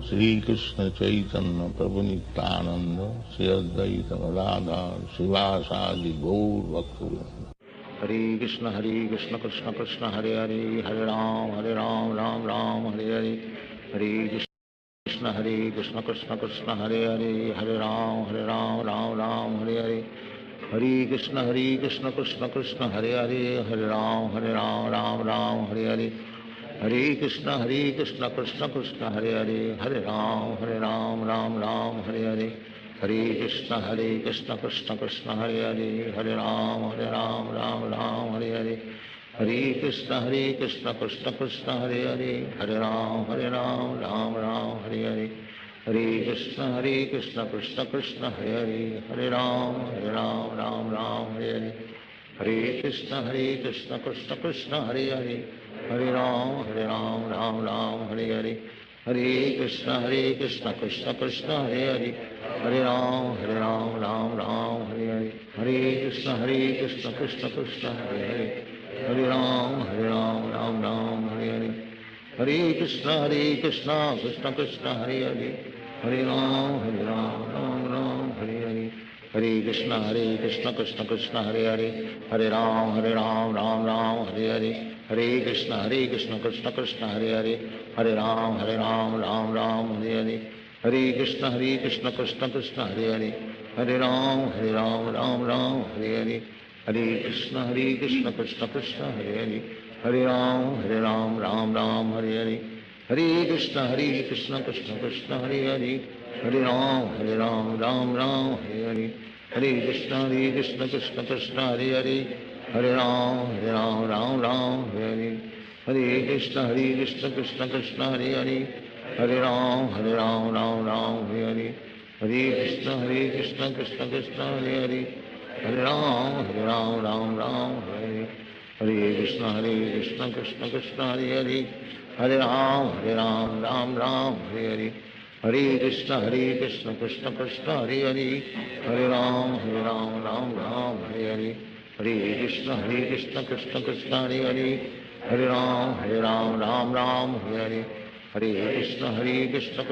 Shri Krishna Chaitanya Prabhu Nityananda Shri Advaita Gadadhar Srivasadi Gaur Bhaktivedanta. Hare Krishna Krishna Krishna Hare Hare Hare Ram Ram Ram Hare Hare Hare Krishna Krishna Krishna Hare Hare Hare Ram Ram Ram Hare Hare Hare Krishna Krishna Krishna Hare Hare Hare Ram Ram Hare Hare Hare Krishna Krishna Krishna Hare Hare Hare Ram Ram Hare Hare Hare Krishna Krishna Krishna Hare Hare Hare Ram Ram Hare Hare Hare Krishna Krishna Krishna Hare Hare Hare Ram Ram Hare Hare Hare Krishna Krishna Krishna Hare Hare Hare Ram Ram Hare Hare Hare Krishna Krishna Krishna Hare Hare Hare Ram Ram Hare Hare Hare Krishna Krishna Krishna Hare Hare Hare Ram Ram Hare Hare Hare Krishna Krishna Krishna Hare Hare Hare Ram Ram Hare Hare Hare Krishna Krishna Krishna Hare Hare Hare Ram Hare Hare Hare Krishna Krishna Krishna Hare Hare Hare Ram Hare Hare Hare Krishna Krishna Krishna Hare Hare Hare Ram Ram Hare Hare Hare Krishna Krishna Krishna Hare Hare Hare Ram Hare Hare Hare Krishna Krishna Krishna Hare Hare Hare Ram Hare Hare Hare Krishna Krishna Krishna Hare Hare Hare Ram Hare Hare Hare Krishna Krishna Krishna Hare Hare Hare Ram Hare Hare Hare Krishna Krishna Krishna Hare Hare Hare Ram Hare Hare Hare Krishna Krishna Krishna Hare Hare Hare Ram Hare Hare Hare Krishna Krishna Krishna Hare Hare Hare Ram Hare Hare Hare Krishna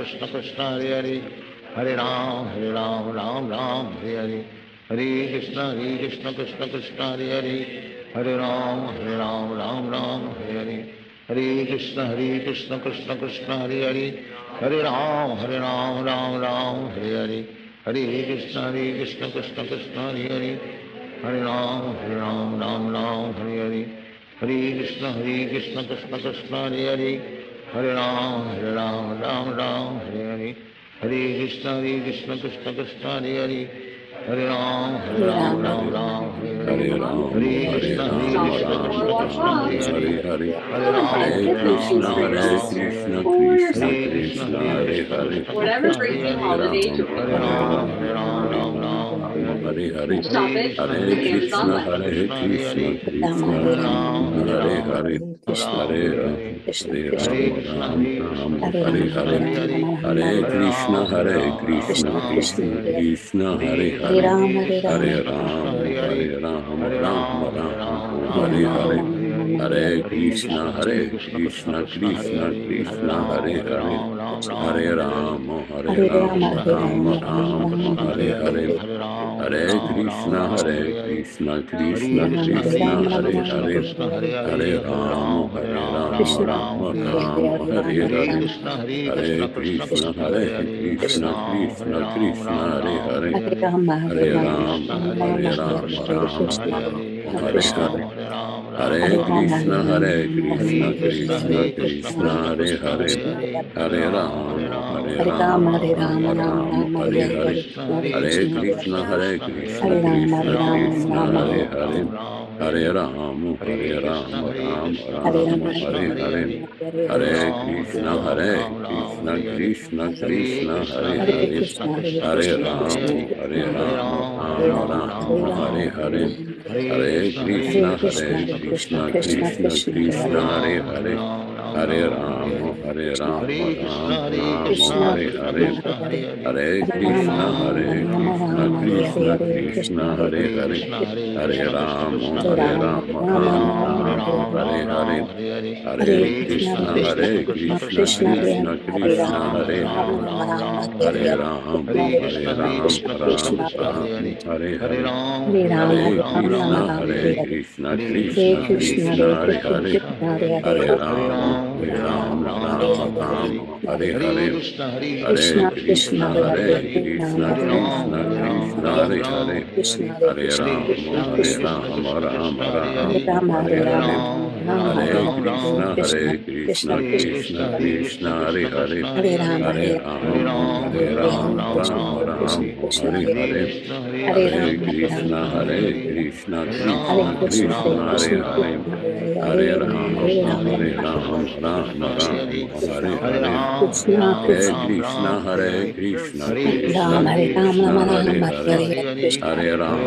Krishna Krishna Hare Hare Hare Ram Hare Hare Hare Krishna Krishna Krishna Hare Hare Hare Ram Hare Hare Hare Krishna Krishna Krishna Hare Hare Hare Ram Hare Hare Hare Krishna Krishna Krishna Hare Hare Hare Ram Hare Hare Hare Krishna Krishna Krishna Hare Hare Hare Ram Hare Hare Hare Krishna Krishna Krishna Hare Hare Hare Ram Hare Hare Hare Krishna Krishna Krishna Hare Hare Hare Ram Hare Hare Hare Krishna Krishna Krishna Hare Hare Hare Ram Hare Hare Hare Krishna Krishna Krishna Hare Hare Whatever brings you holiday to Hare Krishna Krishna Hare Hare Hare Ram Hare Hare Hare Krishna Krishna Krishna Hare Hare Hare Ram Hare Hare Hare Krishna Krishna Krishna Hare Hare Hare Ram Hare Hare Hare Krishna Krishna Krishna Hare Hare Hare Ram Hare Hare Hare Krishna Krishna Krishna Hare Hare Hare Ram Hare Hare Hare Krishna Krishna Krishna Hare Hare Hare Ram Hare Hare Hare Krishna Krishna Krishna Hare Hare Hare Ram Hare Hare Hare Krishna Krishna Krishna Hare Hare Hare Ram Hare Hare Hare Krishna Krishna Krishna Krishna Hare Hare Hare Rama Hare Rama Rama Rama Hare Hare Hare Krishna Krishna Krishna Hare Hare Hare Ram Ram Hare Hare Hare Krishna Krishna Krishna Hare Hare Hare Ram Ram Hare Hare Hare Krishna Krishna Krishna Hare Hare Hare Ram Ram Hare Hare Hare Krishna Krishna Krishna Hare Hare Hare Ram Ram Hare Hare Hare Krishna Krishna Krishna Hare Hare Hare Ram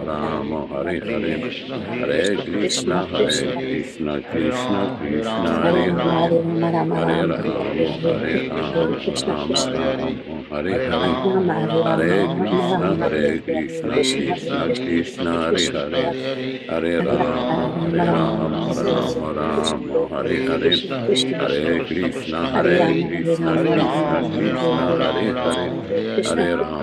Ram Hare Hare Hare Krishna Krishna Krishna Krishna Hare Hare Hare Ram Ram Hare Hare Hare Krishna Krishna Krishna Hare Hare Hare Ram Hare Hare Hare Krishna Krishna Krishna Hare Hare Hare Ram Hare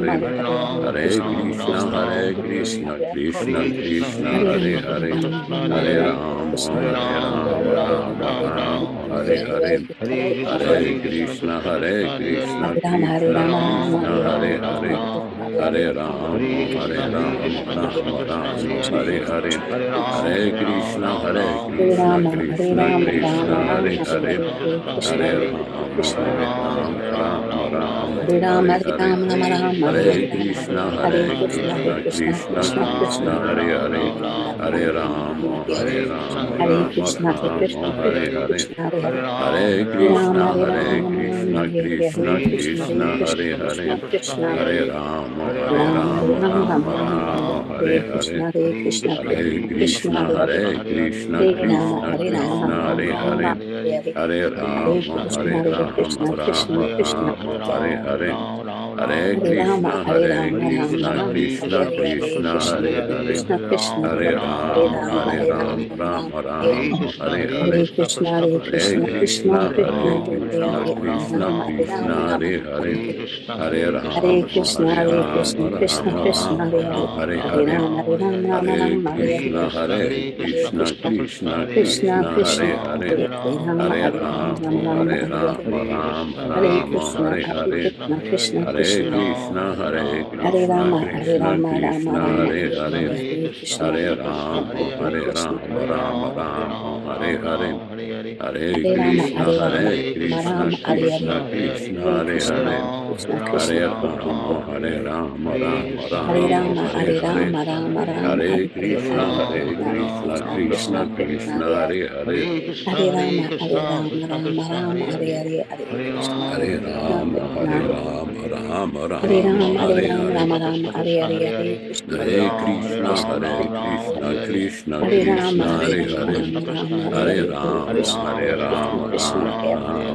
Hare Hare Krishna Krishna Krishna Hare Hare Hare Ram Hare Hare Hare Krishna Krishna Krishna Hare Hare Hare Ram Hare Hare Hare Krishna Krishna Krishna Hare Hare Hare Ram Hare Hare Hare Krishna Krishna Krishna Hare Hare Hare Ram Hare Hare Hare Krishna Krishna Krishna Hare Hare Hare Ram Hare Hare Hare Krishna Krishna Krishna Hare Hare Hare Ram Hare Hare Hare Krishna Krishna Krishna Hare Hare Hare Ram Hare Hare Hare Krishna Krishna Krishna Hare Hare Hare Ram Hare Hare Hare Krishna Krishna Krishna Hare Hare Hare Ram Hare Hare Hare Krishna Krishna Krishna Hare Hare Hare Ram Hare Hare Hare Krishna Krishna Krishna Hare Hare Hare Ram Hare Hare Hare Krishna Krishna Krishna Hare Hare Hare Ram Hare Hare Hare Krishna Krishna Krishna Hare Hare Hare Ram Hare Hare Hare Krishna Krishna Krishna Hare Hare Hare Ram Hare Hare Hare Hare Krishna Krishna Krishna Hare Hare Hare Ram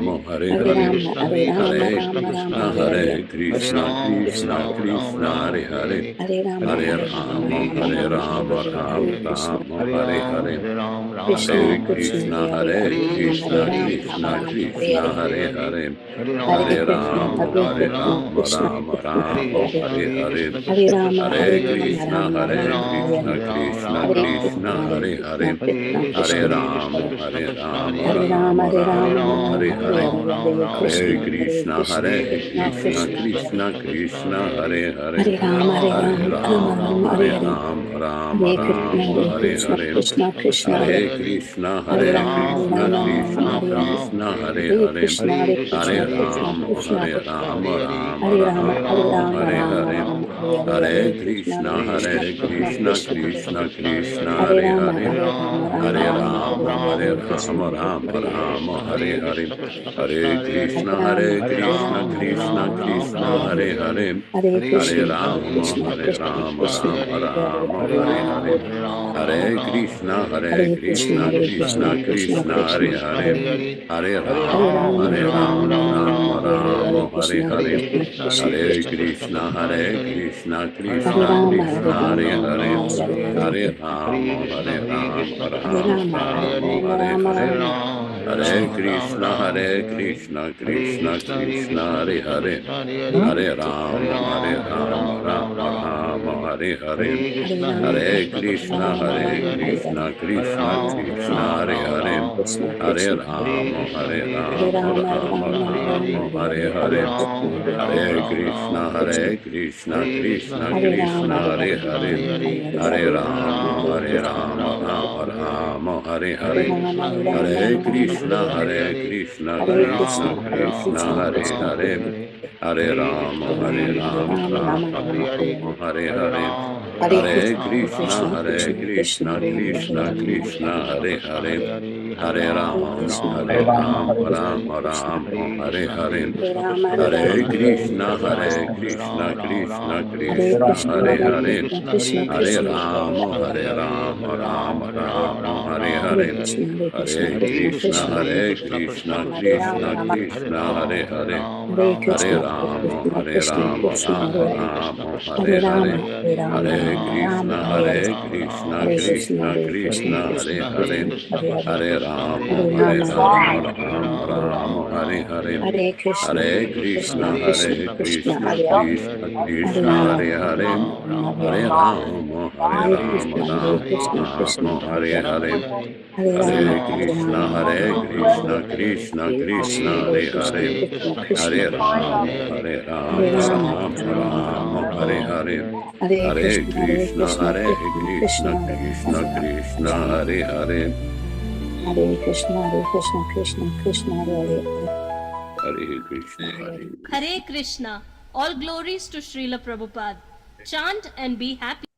Hare Hare Hare Krishna Krishna Krishna Hare Hare Hare Ram Hare Hare Hare Hare Krishna Krishna Krishna Hare Hare Hare Ram Hare Hare Hare Hare Krishna Krishna Krishna Hare Hare Hare Ram Hare Hare Hare Hare Krishna Krishna Krishna Hare Hare Hare Ram Hare Hare Hare Hare Krishna Krishna Krishna Hare Hare Hare Ram Hare Hare Hare Hare Krishna Krishna Krishna Hare Hare Hare Ram Hare Hare Hare Hare Krishna Krishna Krishna Hare Hare Hare Ram Hare Hare Hare, Hare Krishna, Hare Krishna, Krishna Krishna, Hare Hare, Hare Rama, Hare Rama, Rama Rama, Hare Hare, Hare Krishna, Krishna Krishna, Hare Hare, Hare Rama, Rama Rama, Hare Hare, Hare Krishna, Krishna Krishna, Hare Hare, Hare Rama, Rama Rama, Hare Hare, Hare Krishna, Krishna Krishna, Hare Hare, Hare Rama, Rama Rama, Hare Hare, Hare Krishna, Krishna Krishna, Hare Hare, Hare Rama, Rama Rama, Hare Hare, Hare Krishna, Krishna Krishna, Hare Hare, Hare Rama, Rama Rama, Hare Hare, Hare Krishna, Krishna Krishna, Hare Hare, Hare Rama, Rama Rama, Hare Hare, Hare Krishna, Krishna Krishna, Hare Hare, Hare Rama, Rama Rama, Hare Hare, Hare Krishna, Krishna Krishna, Hare Hare, Hare Rama, Rama, Hare Hare, Hare Krishna, Krishna Krishna, Hare Hare, Hare Rama, Rama, Hare Hare, Hare Krishna, Krishna Krishna, Hare Hare, Hare Rama, Rama, Hare Hare, Hare Krishna, Krishna Krishna, Hare Hare, Hare Krishna, Krishna Krishna, Hare Hare. Hare Krishna, Hare Krishna. All glories to Srila Prabhupada. Chant and be happy.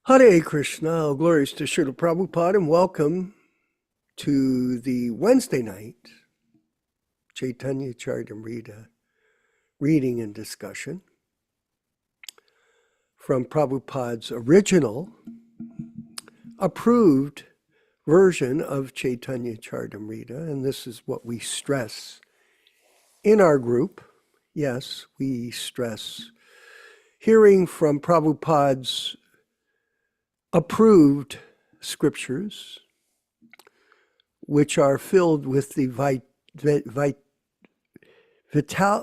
Hare Krishna, all glories to Srila Prabhupada, and welcome to the Wednesday night Caitanya-caritāmṛta reading and discussion from Prabhupada's original approved version of Caitanya-caritāmṛta, and this is what we stress in our group. Yes, we stress hearing from Prabhupada's approved scriptures, which are filled with the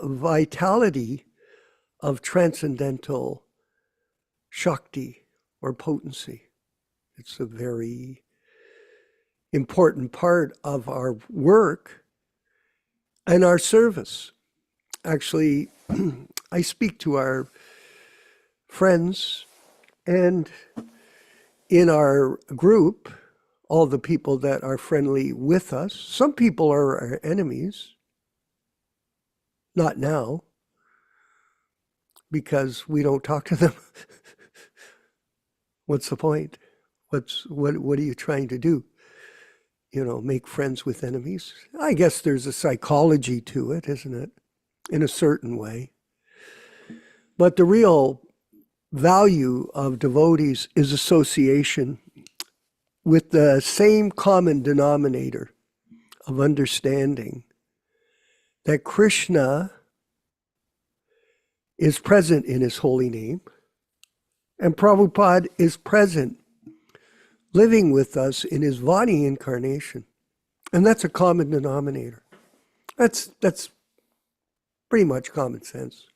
vitality of transcendental Shakti or potency. It's a very important part of our work and our service. Actually, I speak to our friends and in our group, all the people that are friendly with us. Some people are our enemies. Not now, because we don't talk to them. What's the point? What are you trying to do? You know, make friends with enemies? I guess there's a psychology to it, isn't it? In a certain way. But the real value of devotees is association with the same common denominator of understanding that Krishna is present in his holy name, and Prabhupada is present, living with us in his Vani incarnation. And that's a common denominator. That's pretty much common sense.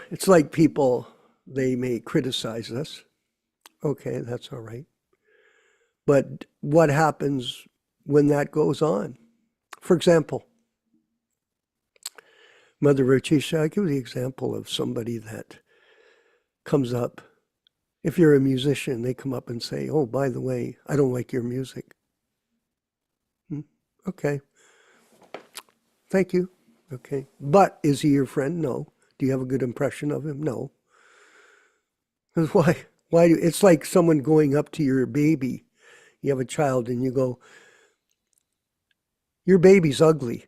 It's like people, they may criticize us. Okay, that's all right. But what happens when that goes on? For example, Mother Racisha, I give the example of somebody that comes up. If you're a musician, they come up and say, oh, by the way, I don't like your music. Okay. Thank you. Okay. But is he your friend? No. Do you have a good impression of him? No. Why? It's like someone going up to your baby. You have a child and you go, your baby's ugly.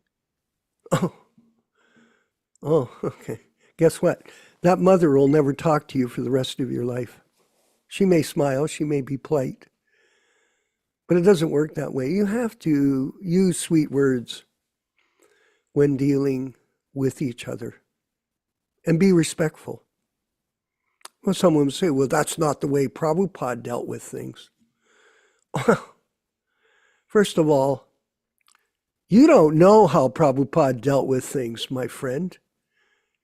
Oh, okay. Guess what? That mother will never talk to you for the rest of your life. She may smile, she may be polite, but it doesn't work that way. You have to use sweet words when dealing with each other and be respectful. Well, someone would say, well, that's not the way Prabhupada dealt with things. First of all, you don't know how Prabhupada dealt with things, my friend.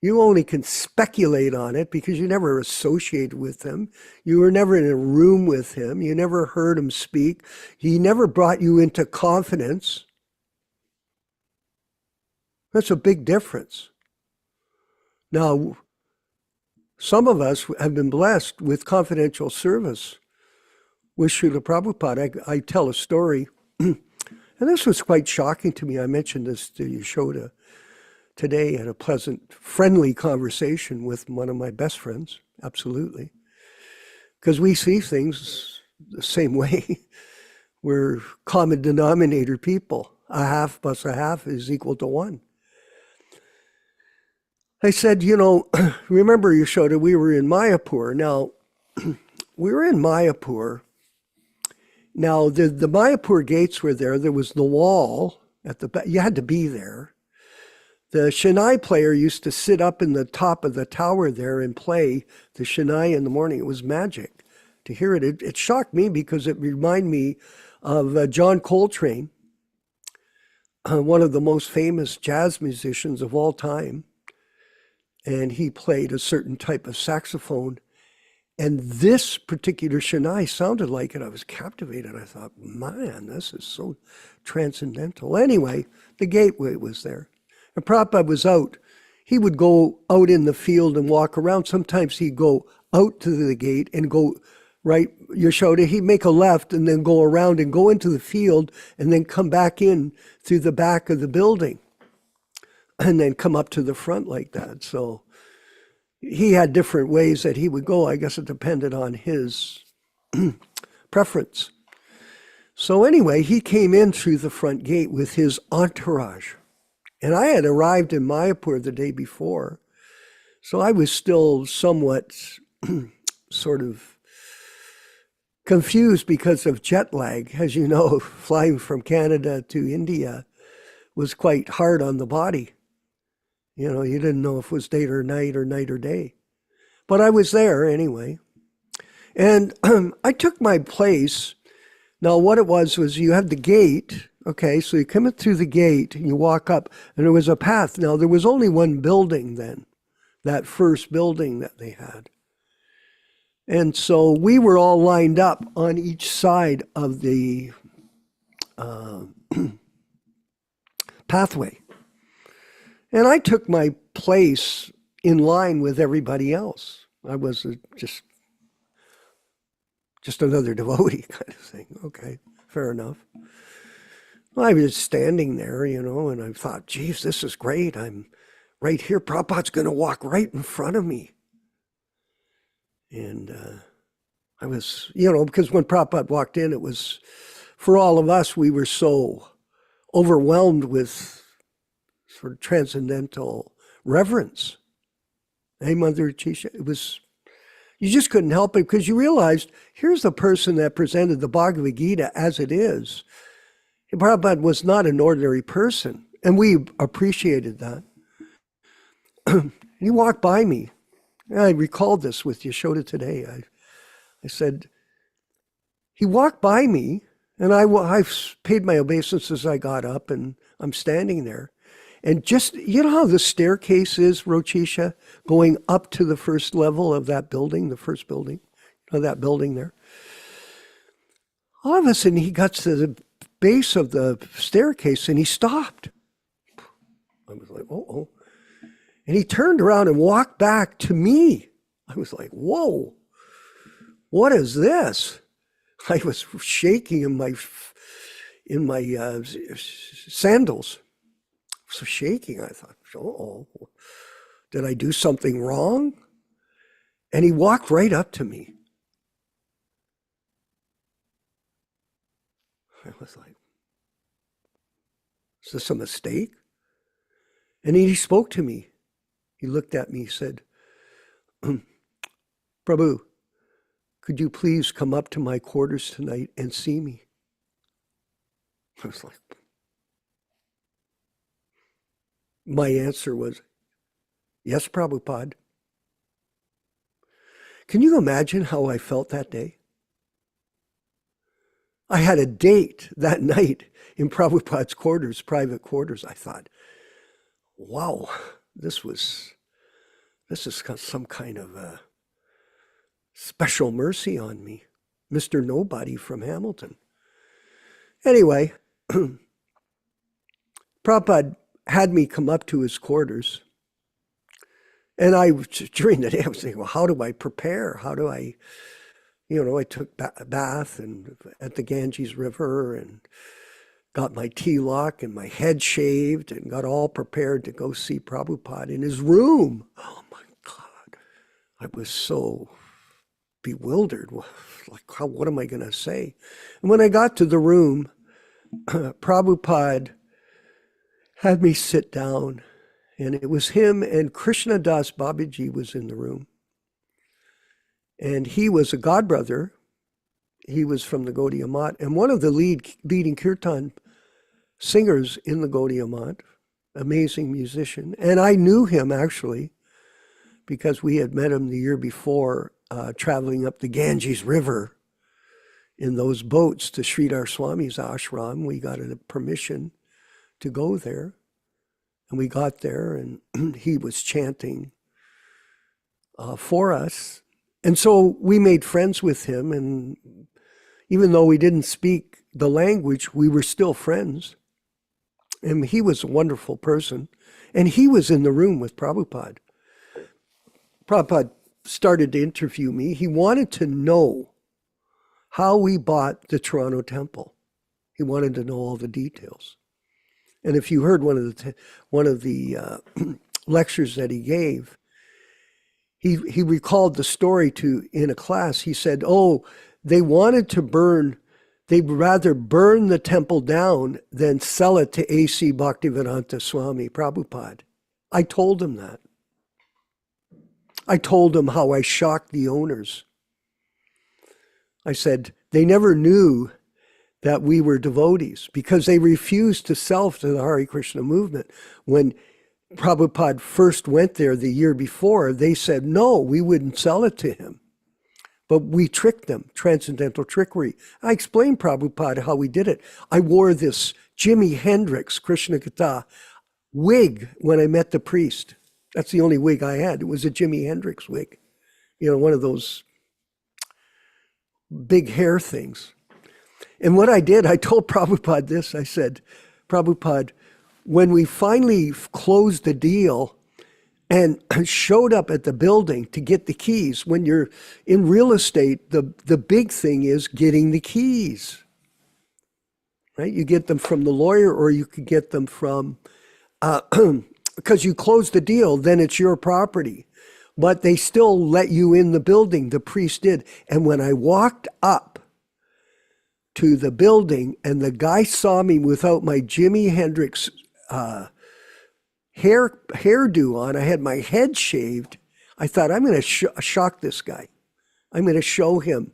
You only can speculate on it because you never associated with him. You were never in a room with him. You never heard him speak. He never brought you into confidence. That's a big difference. Now, some of us have been blessed with confidential service with Srila Prabhupada. I tell a story, and this was quite shocking to me. I mentioned this to Yaśodā today at a pleasant, friendly conversation with one of my best friends, absolutely. Because we see things the same way. We're common denominator people. A half plus a half is equal to one. I said, you know, remember Yaśodā, we were in Mayapur. Now, we were in Mayapur. Now, the Mayapur gates were there. There was the wall at the back. You had to be there. The Shanai player used to sit up in the top of the tower there and play the Shanai in the morning. It was magic to hear it. It shocked me because it reminded me of John Coltrane, one of the most famous jazz musicians of all time. And he played a certain type of saxophone. And this particular Shanai sounded like it. I was captivated. I thought, man, this is so transcendental. Anyway, the gateway was there. And Prabhupada was out. He would go out in the field and walk around. Sometimes he'd go out to the gate and go right, Yaśodā, he'd make a left and then go around and go into the field and then come back in through the back of the building and then come up to the front like that. So he had different ways that he would go. I guess it depended on his preference. So anyway, he came in through the front gate with his entourage. And I had arrived in Mayapur the day before. So I was still somewhat sort of confused because of jet lag. As you know, flying from Canada to India was quite hard on the body. You know, you didn't know if it was day or night or day. But I was there anyway. And I took my place. Now, what it was you had the gate. Okay, so you come in through the gate and you walk up, and there was a path. Now, there was only one building then, that first building that they had. And so we were all lined up on each side of the pathway. And I took my place in line with everybody else. I was just another devotee kind of thing. Okay, fair enough. Well, I was standing there, you know, and I thought, geez, this is great. I'm right here. Prabhupada's going to walk right in front of me. And I was, you know, because when Prabhupada walked in, it was, for all of us, we were so overwhelmed with sort of transcendental reverence. Hey, Mother Chisha, it was, you just couldn't help it because you realized, here's the person that presented the Bhagavad Gita as it is. Prabhupada was not an ordinary person, and we appreciated that. He walked by me. I recalled this with Yaśodā today. I said, he walked by me, and I paid my obeisance as I got up, and I'm standing there. And just, you know how the staircase is, Rochisha, going up to the first level of that building, the first building, you know, that building there? All of a sudden, he got to the base of the staircase and he stopped. I was like, oh. And he turned around and walked back to me. I was like, whoa, what is this? I was shaking in my sandals. So shaking, I thought, oh, did I do something wrong? And he walked right up to me. I was like, is this a mistake? And he spoke to me. He looked at me, he said, Prabhu, could you please come up to my quarters tonight and see me? I was like, my answer was, yes, Prabhupada. Can you imagine how I felt that day? I had a date that night in Prabhupada's quarters, private quarters. I thought, wow, this is some kind of a special mercy on me. Mr. Nobody from Hamilton. Anyway, Prabhupada had me come up to his quarters. And during the day, I was thinking, well, how do I prepare? How do I, you know, I took a bath and at the Ganges River and got my tilak and my head shaved and got all prepared to go see Prabhupada in his room. Oh my God. I was so bewildered. Like, what am I going to say? And when I got to the room, Prabhupada had me sit down, and it was him and Krishna Das Babaji was in the room. And he was a godbrother. He was from the Gaudiya Math, and one of the leading kirtan singers in the Gaudiya Math, amazing musician. And I knew him actually because we had met him the year before traveling up the Ganges River in those boats to Sridhar Swami's ashram. We got a permission to go there. And we got there and he was chanting for us. And so we made friends with him. And even though we didn't speak the language, we were still friends. And he was a wonderful person. And he was in the room with Prabhupada. Prabhupada started to interview me. He wanted to know how we bought the Toronto temple. He wanted to know all the details. And if you heard one of the lectures that he he recalled the story in a class. He said, oh, they wanted to burn, they'd rather burn the temple down than sell it to A.C. Bhaktivedanta Swami Prabhupāda. I told him that. I told him how I shocked the owners. I said, they never knew that we were devotees because they refused to sell to the Hare Krishna movement. When Prabhupada first went there the year before, they said, no, we wouldn't sell it to him. But we tricked them, transcendental trickery. I explained Prabhupada how we did it. I wore this Jimi Hendrix Krishna Kata wig when I met the priest. That's the only wig I had. It was a Jimi Hendrix wig. You know, one of those big hair things. And what I did, I told Prabhupada this. I said, Prabhupada, when we finally closed the deal and showed up at the building to get the keys, when you're in real estate, the big thing is getting the keys, right? You get them from the lawyer or you could get them from, because you close the deal, then it's your property. But they still let you in the building, the priest did. And when I walked up to the building and the guy saw me without my Jimi Hendrix hairdo on, I had my head shaved, I thought, I'm going to shock this guy. I'm going to show him.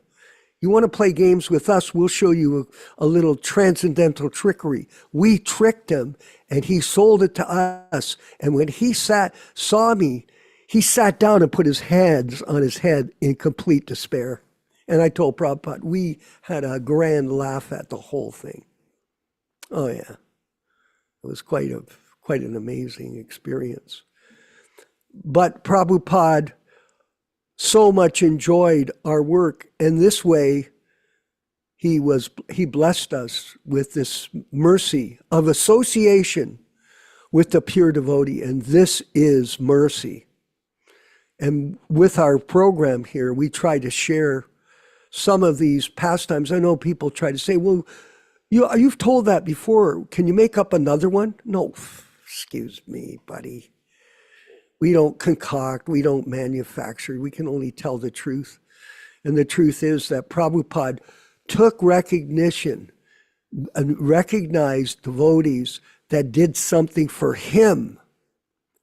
You want to play games with us, we'll show you a little transcendental trickery. We tricked him and he sold it to us. And when he saw me, he sat down and put his hands on his head in complete despair. And I told Prabhupada, we had a grand laugh at the whole thing. Oh yeah, it was quite an amazing experience. But Prabhupada so much enjoyed our work, and this way he blessed us with this mercy of association with the pure devotee, and this is mercy. And with our program here, we try to share some of these pastimes. I know people try to say, well, you've told that before. Can you make up another one? No, excuse me, buddy. We don't concoct, we don't manufacture, we can only tell the truth. And the truth is that Prabhupada took recognition and recognized devotees that did something for him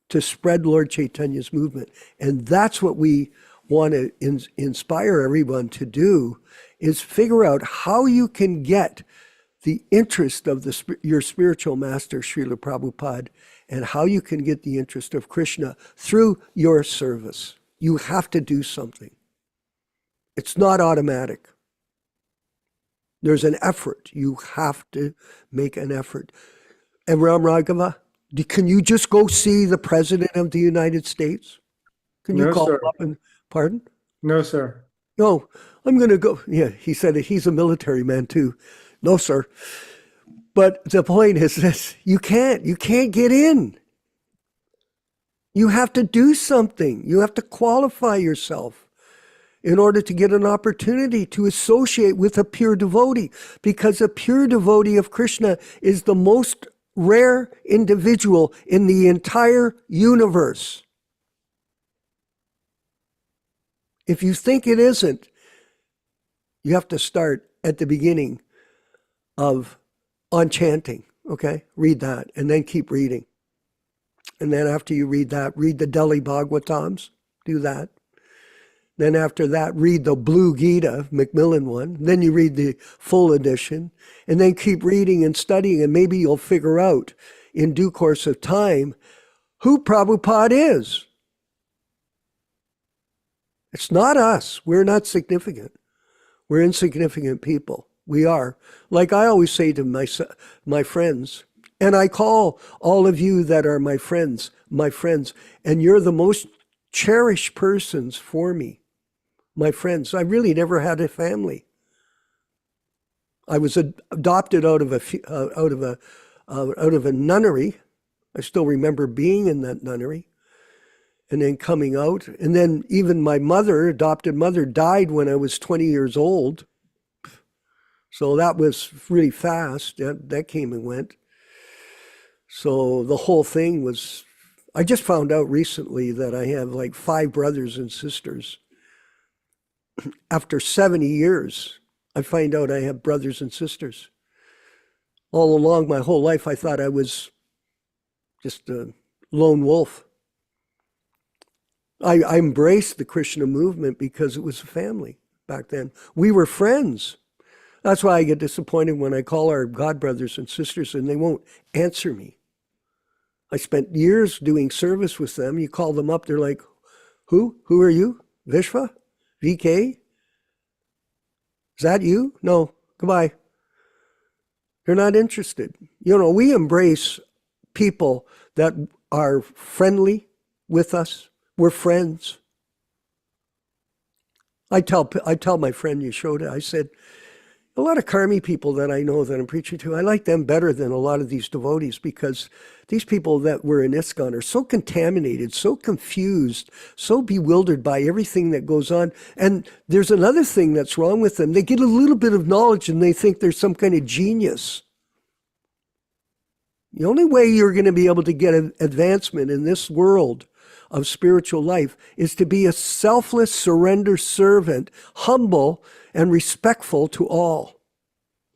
to spread Lord Chaitanya's movement. And that's what we want to inspire everyone to do, is figure out how you can get the interest of your spiritual master, Srila Prabhupada, and how you can get the interest of Krishna through your service. You have to do something. It's not automatic. There's an effort. You have to make an effort. And Ram Raghava, can you just go see the President of the United States? Can you call him up and, pardon? No, sir. No, I'm going to go. Yeah, he said he's a military man too. No, sir. But the point is this, you can't get in. You have to do something. You have to qualify yourself in order to get an opportunity to associate with a pure devotee, because a pure devotee of Krishna is the most rare individual in the entire universe. If you think it isn't, you have to start at the beginning on chanting, okay? Read that, and then keep reading. And then after you read that, read the Delhi Bhagavatams, do that. Then after that, read the Blue Gita, Macmillan one. Then you read the full edition, and then keep reading and studying, and maybe you'll figure out in due course of time who Prabhupada is. It's not us. We're not significant. We're insignificant people. We are. Like I always say to my friends, and I call all of you that are my friends, and you're the most cherished persons for me, my friends. I really never had a family. I was adopted out of a nunnery. I still remember being in that nunnery, and then coming out. And then even my adopted mother, died when I was 20 years old. So that was really fast. That came and went. So the whole thing was I just found out recently that I have like 5 brothers and sisters. After 70 years, I find out I have brothers and sisters. All along my whole life, I thought I was just a lone wolf. I embraced the Krishna movement because it was a family back then. We were friends. That's why I get disappointed when I call our God brothers and sisters and they won't answer me. I spent years doing service with them. You call them up, they're like, who? Who are you? Vishva? VK? Is that you? No, goodbye. They're not interested. You know, we embrace people that are friendly with us. We're friends. I tell my friend Yaśodā, I said, a lot of karmi people that I know that I'm preaching to, I like them better than a lot of these devotees because these people that were in ISKCON are so contaminated, so confused, so bewildered by everything that goes on. And there's another thing that's wrong with them. They get a little bit of knowledge and they think they're some kind of genius. The only way you're going to be able to get an advancement in this world of spiritual life is to be a selfless surrender servant, humble and respectful to all.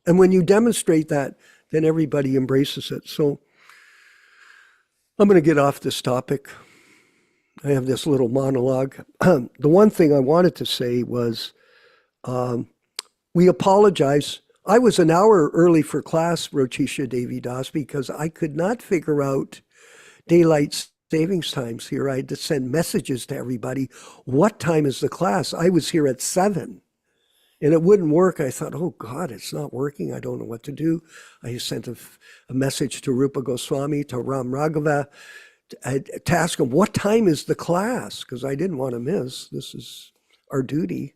And when you demonstrate that, then everybody embraces it. So I'm going to get off this topic. I have this little monologue. The one thing I wanted to say was we apologize. I was an hour early for class, Rotisha Devi Das, because I could not figure out daylight savings times here. I had to send messages to everybody. What time is the class? I was here at 7 and it wouldn't work. I thought, oh God, it's not working. I don't know what to do. I sent a message to Rupa Goswami, to Ram Raghava, to ask him, what time is the class? Because I didn't want to miss. This is our duty.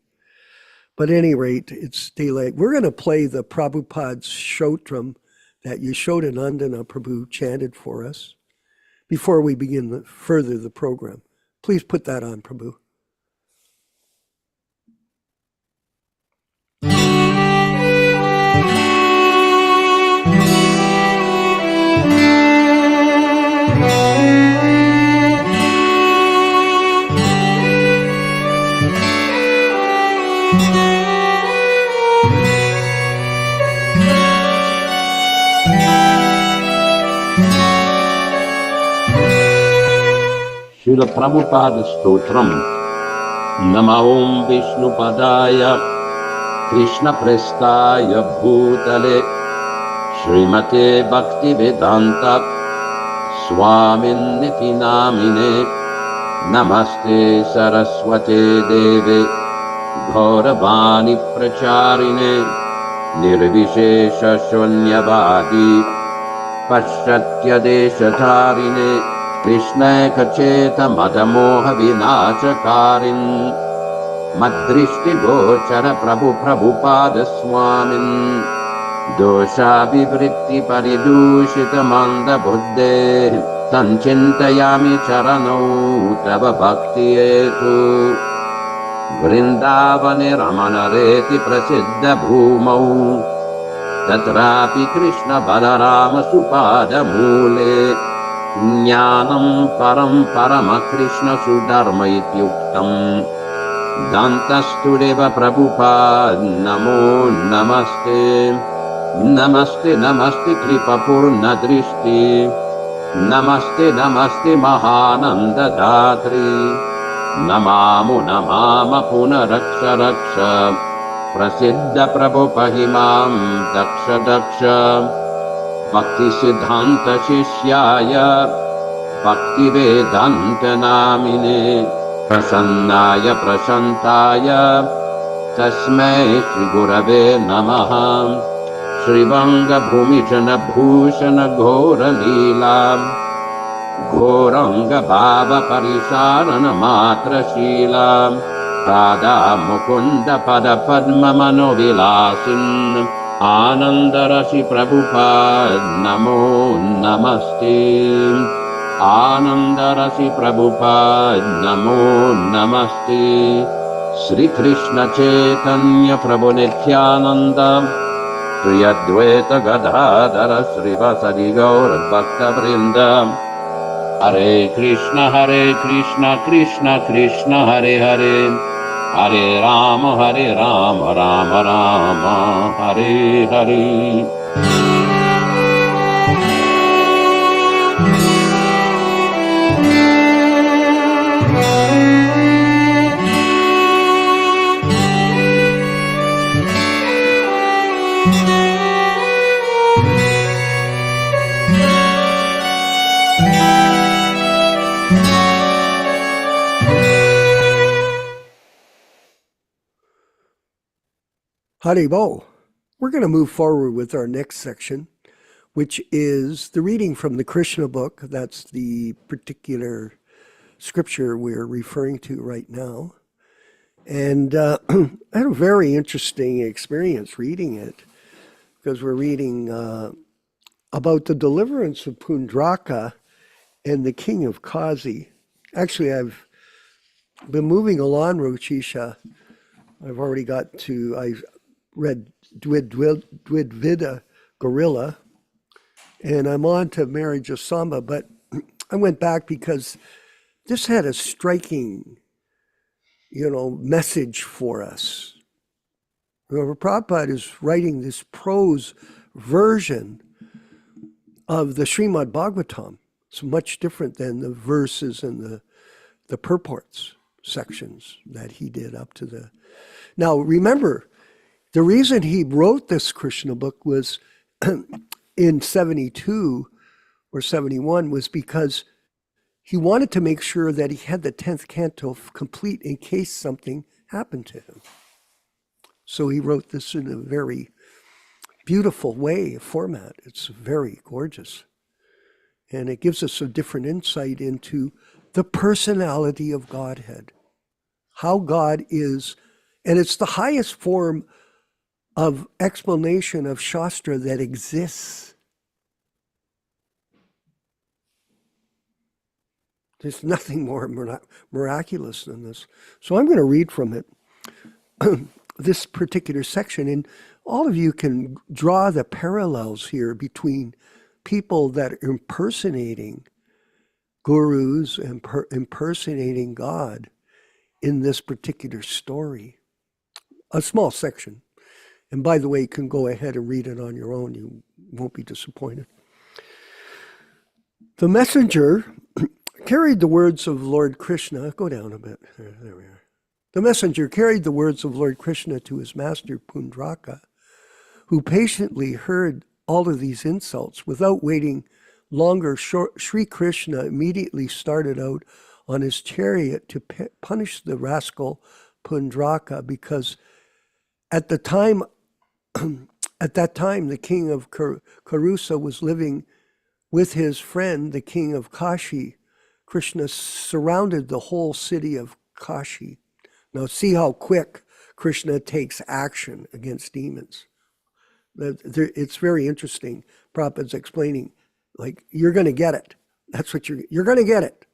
But at any rate, it's daylight. We're going to play the Prabhupada's Shotram that Yaśodā-nandana Prabhu chanted for us before we begin further the program. Please put that on, Prabhu. Srila Prabhupada Stotram. Nama Om Vishnupadaya Krishna Prestaya Bhutale Srimate Bhaktivedanta Swami Namine Namaste Saraswate Deve Gauravani Pracharine Nirvishesha Shunyavadi Paschatya Deshatarine Krishna Kacheta Madamoha Vinachakarin Madrishti Gochara Prabhupada Swamin Dosha Vivritti Paridushita Manda Buddhe Tanchintayami Charano Tava Bhakti Etu Vrindavane Ramanareti Prasiddha Bhumau Tatrapi Krishna Balarama Supada Mule Jnanam param parama Krishna sudharma ityuktam Dantastu deva Prabhupada namo namaste Namaste namaste kripa purna drishti Namaste namaste mahananda dhatri Namamu namama punaraksha raksha Prasiddha Prabhupahimam daksha daksha Bhakti Siddhanta Shishyaya Bhaktivedanta Namine Prasannaya Prashantaya Tasmai Shri Gurave Namaha Shri Vanga Bhumijana Bhushana Ghora Leela Ghoranga Bhava Parisharana Matra Shila Radha Mukunda Pada Padma Manovilasin Anandarasi Prabhupada Namo Namaste Anandarasi Prabhupada Namo Namaste Sri Krishna Chaitanya Prabhu Nityananda Sri Advaita Gadadhara Sri Vasadi Gaura Bhakta Vrinda Hare Krishna, Krishna Krishna, Hare Hare, Hare Rama, Rama Rama, Hare Hare. Haribo. We're going to move forward with our next section, which is the reading from the Krishna book. That's the particular scripture we're referring to right now. And I had a very interesting experience reading it, because we're reading about the deliverance of Pundraka and the king of Kazi. Actually, I've been moving along, Rochisha. I've already got to, I read Dvidvida Gorilla, and I'm on to Marriage of Samba, but I went back because this had a striking, message for us. Prabhupada is writing this prose version of the Srimad Bhagavatam. It's much different than the verses and the purports sections that he did up to the... Now, remember, the reason he wrote this Krishna book was in 72 or 71 was because he wanted to make sure that he had the 10th canto complete in case something happened to him. So he wrote this in a very beautiful way, format. It's very gorgeous. And it gives us a different insight into the personality of Godhead, how God is, and it's the highest form of explanation of Shastra that exists. There's nothing more miraculous than this. So I'm going to read from it, this particular section, and all of you can draw the parallels here between people that are impersonating gurus and impersonating God in this particular story. A small section. And by the way, you can go ahead and read it on your own. You won't be disappointed. The messenger carried the words of Lord Krishna. Go down a bit. There we are. The messenger carried the words of Lord Krishna to his master Pundraka, who patiently heard all of these insults. Without waiting longer, Sri Krishna immediately started out on his chariot to punish the rascal Pundraka, because at that time, the king of Karusa was living with his friend, the king of Kashi. Krishna surrounded the whole city of Kashi. Now see how quick Krishna takes action against demons. It's very interesting. Prabhupada's explaining, like, you're going to get it. That's what you're going to get it.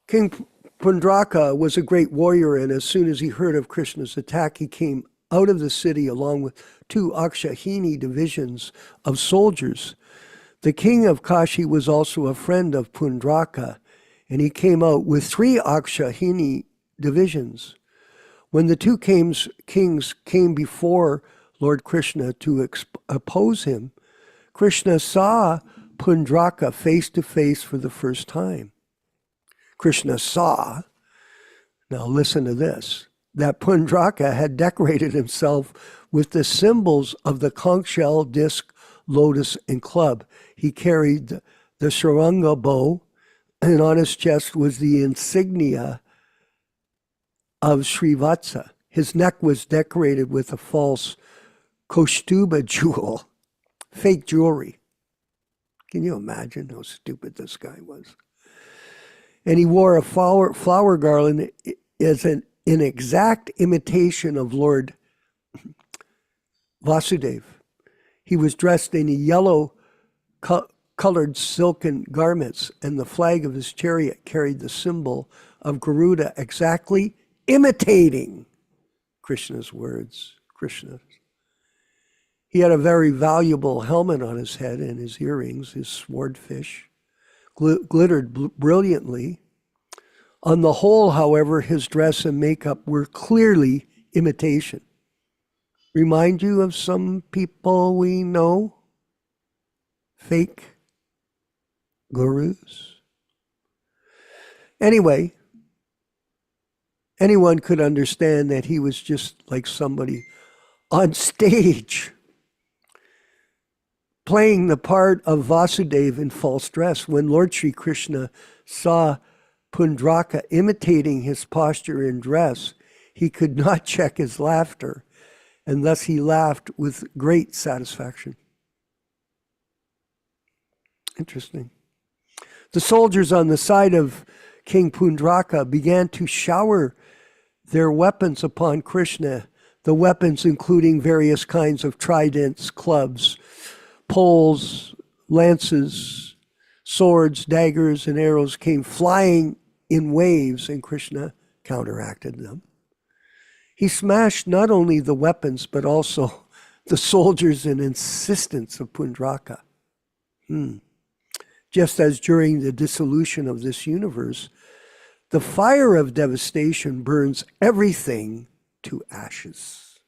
King Pundraka was a great warrior, and as soon as he heard of Krishna's attack, he came out of the city along with 2 Akshahini divisions of soldiers. The king of Kashi was also a friend of Pundraka, and he came out with 3 Akshahini divisions. When the 2 kings came before Lord Krishna to oppose him, Krishna saw Pundraka face to face for the first time. Krishna saw, now listen to this, that Pundraka had decorated himself with the symbols of the conch shell, disc, lotus, and club. He carried the Sharanga bow, and on his chest was the insignia of Srivatsa. His neck was decorated with a false Kaustuba jewel, fake jewelry. Can you imagine how stupid this guy was? And he wore a flower garland as an exact imitation of Lord Vasudeva. He was dressed in a yellow colored silken garments, and the flag of his chariot carried the symbol of Garuda, exactly imitating Krishna's words. He had a very valuable helmet on his head, and his earrings, his swordfish, glittered brilliantly. On the whole, however, his dress and makeup were clearly imitation. Remind you of some people we know? Fake gurus. Anyway, anyone could understand that he was just like somebody on stage playing the part of Vasudeva in false dress. When Lord Sri Krishna saw Pundraka imitating his posture and dress, he could not check his laughter, and thus he laughed with great satisfaction. Interesting. The soldiers on the side of King Pundraka began to shower their weapons upon Krishna, the weapons including various kinds of tridents, clubs, poles, lances, swords, daggers, and arrows came flying in waves, and Krishna counteracted them. He smashed not only the weapons, but also the soldiers and insistence of Pundraka. Just as during the dissolution of this universe, the fire of devastation burns everything to ashes.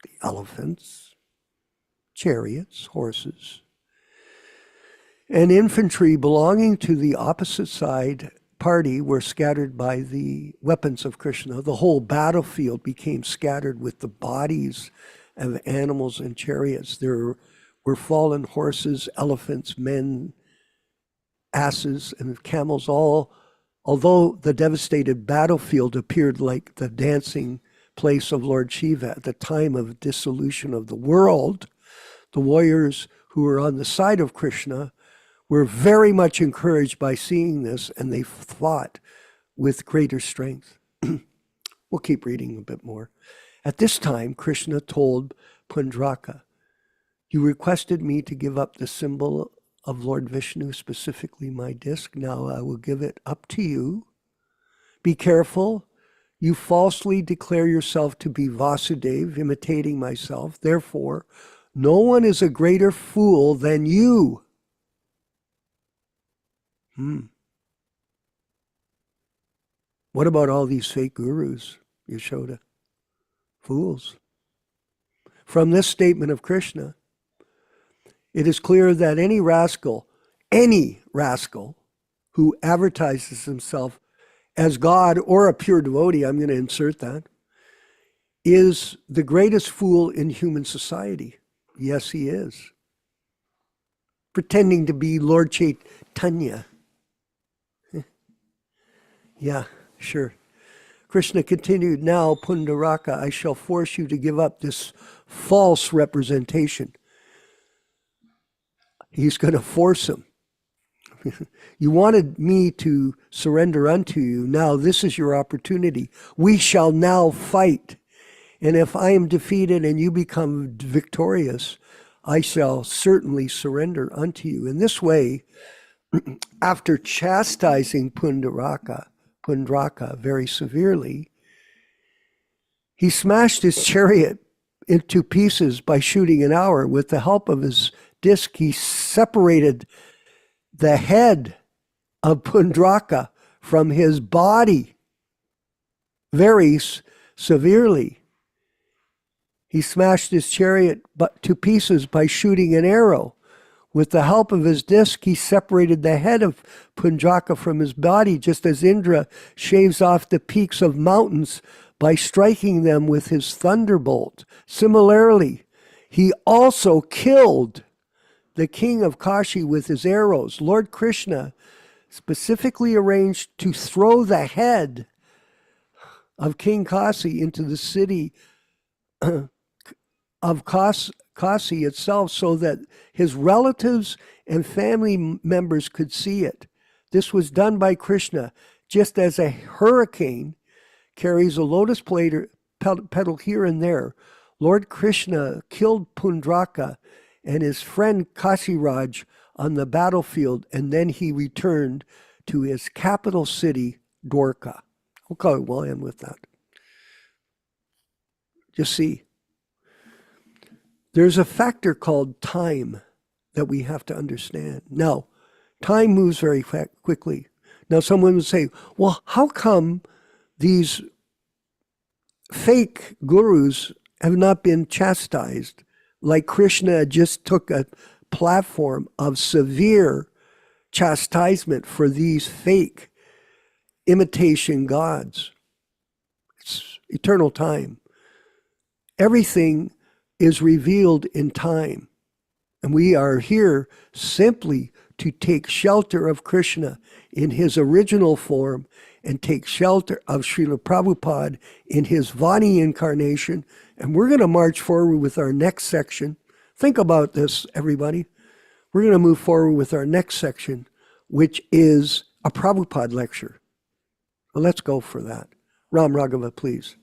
The elephants, chariots, horses, and infantry belonging to the opposite side party were scattered by the weapons of Krishna. The whole battlefield became scattered with the bodies of animals and chariots. There were fallen horses, elephants, men, asses, and camels, all. Although the devastated battlefield appeared like the dancing place of Lord Shiva at the time of dissolution of the world, the warriors who were on the side of Krishna were very much encouraged by seeing this, and they fought with greater strength. We'll keep reading a bit more. At this time, Krishna told Pundraka, "You requested me to give up the symbol of Lord Vishnu, specifically my disc. Now I will give it up to you. Be careful. You falsely declare yourself to be Vasudeva, imitating myself. Therefore, no one is a greater fool than you." What about all these fake gurus, Yaśodā? Fools. From this statement of Krishna, it is clear that any rascal who advertises himself as God or a pure devotee, I'm going to insert that, is the greatest fool in human society. Yes, he is. Pretending to be Lord Caitanya. Yeah, sure. Krishna continued, "Now, Pundaraka, I shall force you to give up this false representation." He's going to force him. "You wanted me to surrender unto you. Now this is your opportunity. We shall now fight. And if I am defeated and you become victorious, I shall certainly surrender unto you." In this way, after chastising Pundraka very severely, he smashed his chariot into pieces by shooting an arrow. With the help of his disc, he separated the head of Pundraka from his body very severely. He smashed his chariot to pieces by shooting an arrow. With the help of his disc, he separated the head of Pundraka from his body, just as Indra shaves off the peaks of mountains by striking them with his thunderbolt. Similarly, he also killed the king of Kashi with his arrows. Lord Krishna specifically arranged to throw the head of King Kasi into the city of Kasi itself, so that his relatives and family members could see it. This was done by Krishna, just as a hurricane carries a lotus petal here and there. Lord Krishna killed Pundraka and his friend Kasiraj on the battlefield, and then he returned to his capital city, Dwarka. Okay, we'll end with that. Just see. there's a factor called time that we have to understand. Now, time moves very quickly. Now, someone would say, well, how come these fake gurus have not been chastised? Like Krishna just took a platform of severe chastisement for these fake imitation gods. It's eternal time. Everything is revealed in time. And we are here simply to take shelter of Krishna in his original form and take shelter of Srila Prabhupada in his Vani incarnation. And we're going to march forward with our next section. Think about this, everybody. We're going to move forward with our next section, which is a Prabhupada lecture. Well, let's go for that. Ram Raghava, please.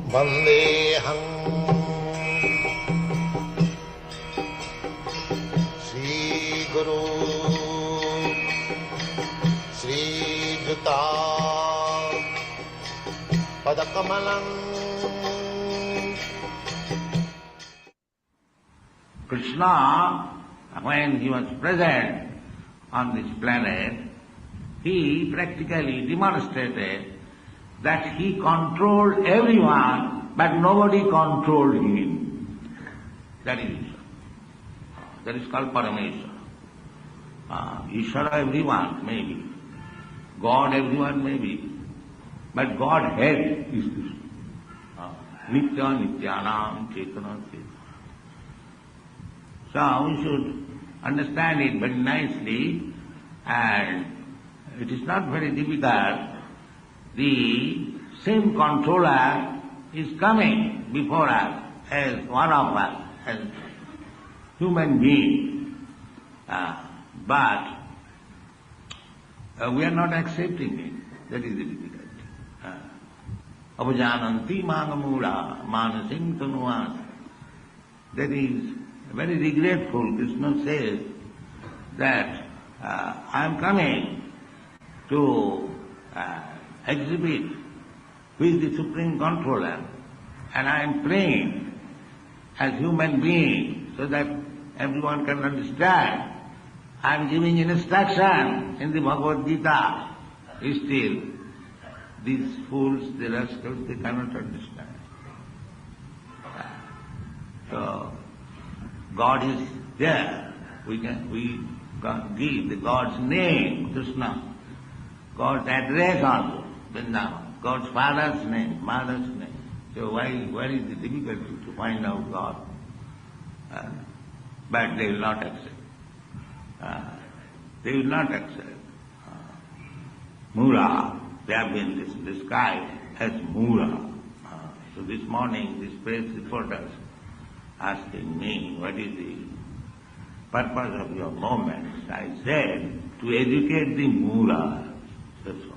Vandeham Sri Guru Sri Juta Padakamalam. Krishna, when he was present on this planet, he practically demonstrated that he controlled everyone, but nobody controlled him. That is called Parameshwara. Ishvara everyone, maybe. God everyone, maybe. But Godhead is Krishna. Nitya Nityanam Chetana Chetana. So we should understand it very nicely, and it is not very difficult. The same controller is coming before us as one of us, as human being. But we are not accepting it. That is the difficulty. Avajananti mangamula manasing tanuas. That is very regretful. Krishna says that I am coming to exhibit who is the supreme controller, and I am praying as human being so that everyone can understand. I am giving instruction in the Bhagavad Gita. Still, these fools, the rascals, they cannot understand. So, God is there. We can give the God's name, Krishna, God's address also, Vrindavan, God's father's name, mother's name. So where is the difficulty to find out God? But they will not accept. They will not accept. Mura, they have been described as Mura. So this morning, this press reporters asking me, what is the purpose of your movement? I said, to educate the Mura. That's all.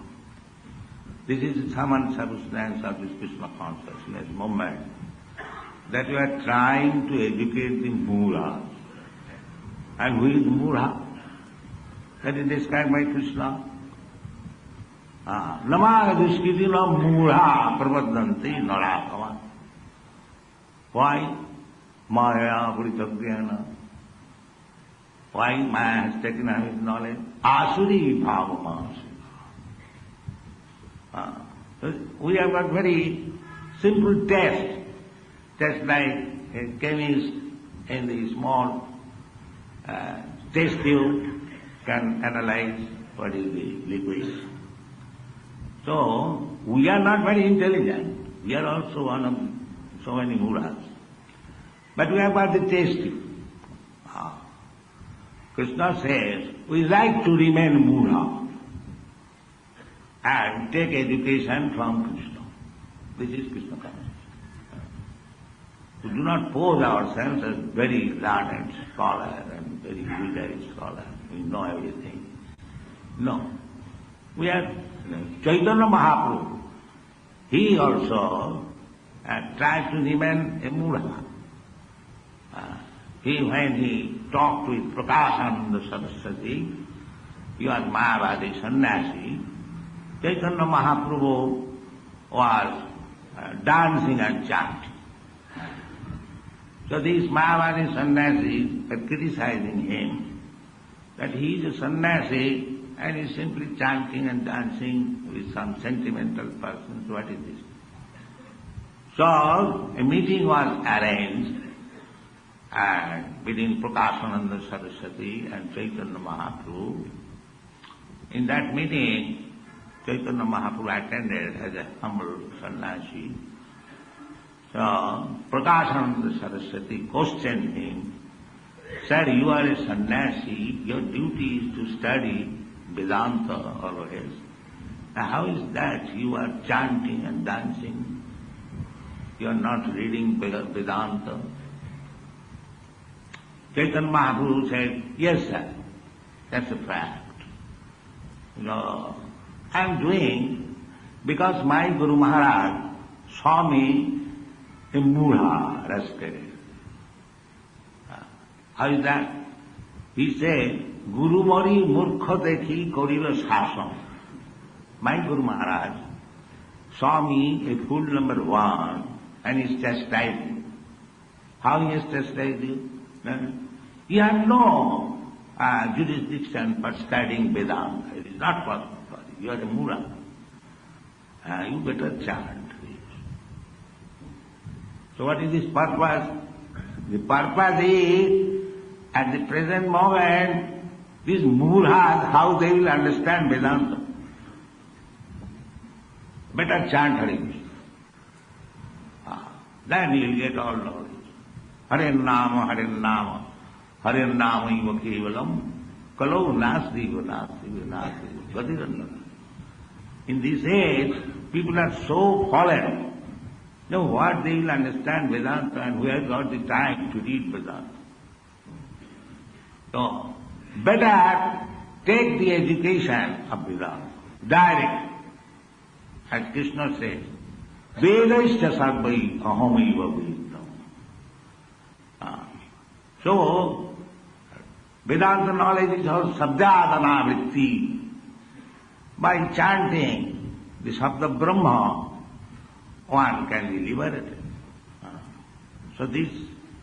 This is the common substance of this Krishna Consciousness movement, that we are trying to educate the Mura. And who is Mura? That is described by Krishna. Namāga duṣkritina mūঢ়ā prapadanti narākama. Why? Maya puritabhyena. Why Maya has taken away his knowledge? Asuri bhavamāsu. We have got very simple test like a chemist in the small test tube can analyze what is the liquid. So, we are not very intelligent. We are also one of so many muras. But we have got the test tube. Krishna says, we like to remain mura and take education from Krishna. This is Krishna consciousness. We do not pose ourselves as very learned scholar and very wise scholar. We know everything. No. We are Chaitanya Mahaprabhu. He also tried to remain a mura. when he talked with Prakāśānanda Saraswati, he was Mayavadi sannyasi, Caitanya Mahaprabhu was dancing and chanting. So these Mayavadi sannyasis were criticizing him that he is a sannyasi and is simply chanting and dancing with some sentimental persons. What is this? So a meeting was arranged between Prakāśānanda Saraswati and Caitanya Mahaprabhu. In that meeting, Caitanya Mahaprabhu attended as a humble sannyasi. So Prakāśānanda Saraswati questioned him, "Sir, you are a sannyasi, your duty is to study Vedanta always. How is that you are chanting and dancing? You are not reading Vedanta?" Caitanya Mahaprabhu said, "Yes, sir, that's a fact. I am doing because my Guru Maharaj saw me a mudha, rascal." How is that? He said, "Guru Mari Murkha Dekhi Koriva Sasam." My Guru Maharaj saw me a fool number one and is chastising. How he has chastised you? You have no jurisdiction for studying Vedanta. It is not possible for you. You are a mura. You better chant. So what is this purpose? The purpose is, at the present moment, these muras, how they will understand Vedanta. Better chant Hare Krishna. Then you will get all knowledge. Hare Nama, Hare Nama, Hare Nama iva kevalam, kalau nasti nasti gatirannana. In this age, people are so fallen. Now what they will understand Vedanta and who has got the time to read Vedanta? So, better take the education of Vedanta, direct. As Krishna says, Vedaischa sarvai ahamaiva vedam. So, Vedanta knowledge is our sabdadana vritti. By chanting the Sabda Brahma, one can be liberated. So this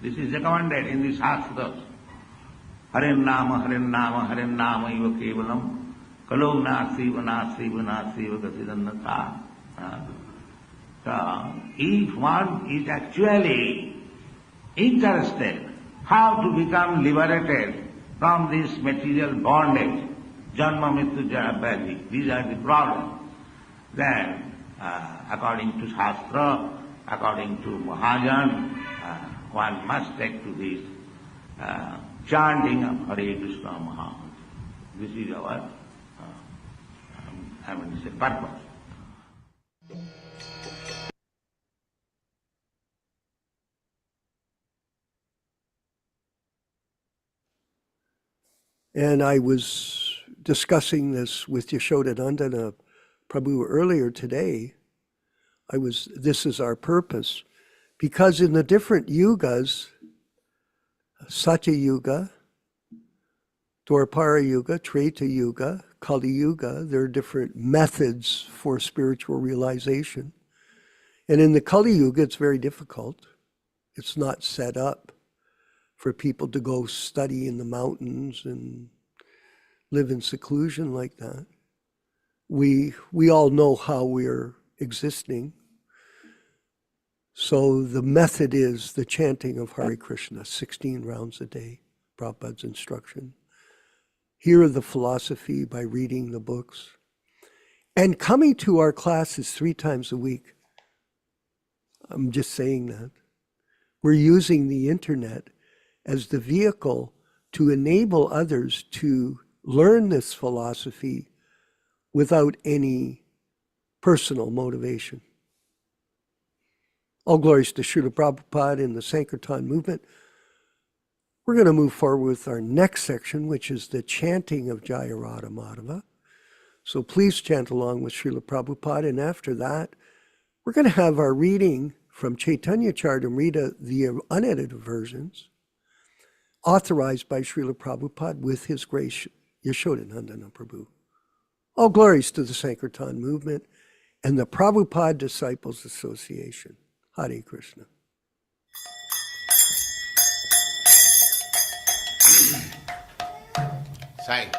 is recommended in the Shastras. Hare Nama, Hare Nama, Hare Nama iva kevalam, kalau nasiva nasiva nasiva gatirannata. So if one is actually interested how to become liberated from this material bondage, janma mrityu jara vyadhi, these are the problems, then according to Shastra, according to Mahajan, one must take to this chanting of Hare Krishna Mahamantra. This is our, purpose. And I was discussing this with Yaśodā-nandana Prabhu earlier today. This is our purpose, because in the different yugas, Satya Yuga, Dwapara Yuga, Treta Yuga, Kali Yuga, there are different methods for spiritual realization. And in the Kali Yuga, it's very difficult. It's not set up for people to go study in the mountains and live in seclusion like that. We all know how we're existing. So the method is the chanting of Hare Krishna, 16 rounds a day, Prabhupada's instruction. Hear the philosophy by reading the books. And coming to our classes 3 times a week. I'm just saying that. We're using the internet as the vehicle to enable others to learn this philosophy without any personal motivation. All glories to Srila Prabhupada and the Sankirtan movement. We're going to move forward with our next section, which is the chanting of Jaya Radha Madhava. So please chant along with Srila Prabhupada, and after that, we're going to have our reading from Caitanya-caritāmṛta, the unedited versions, authorized by Srila Prabhupada with His Grace Yaśodā-nandana Prabhu. All glories to the Sankirtan movement and the Prabhupada Disciples Association. Hare Krishna. Sai.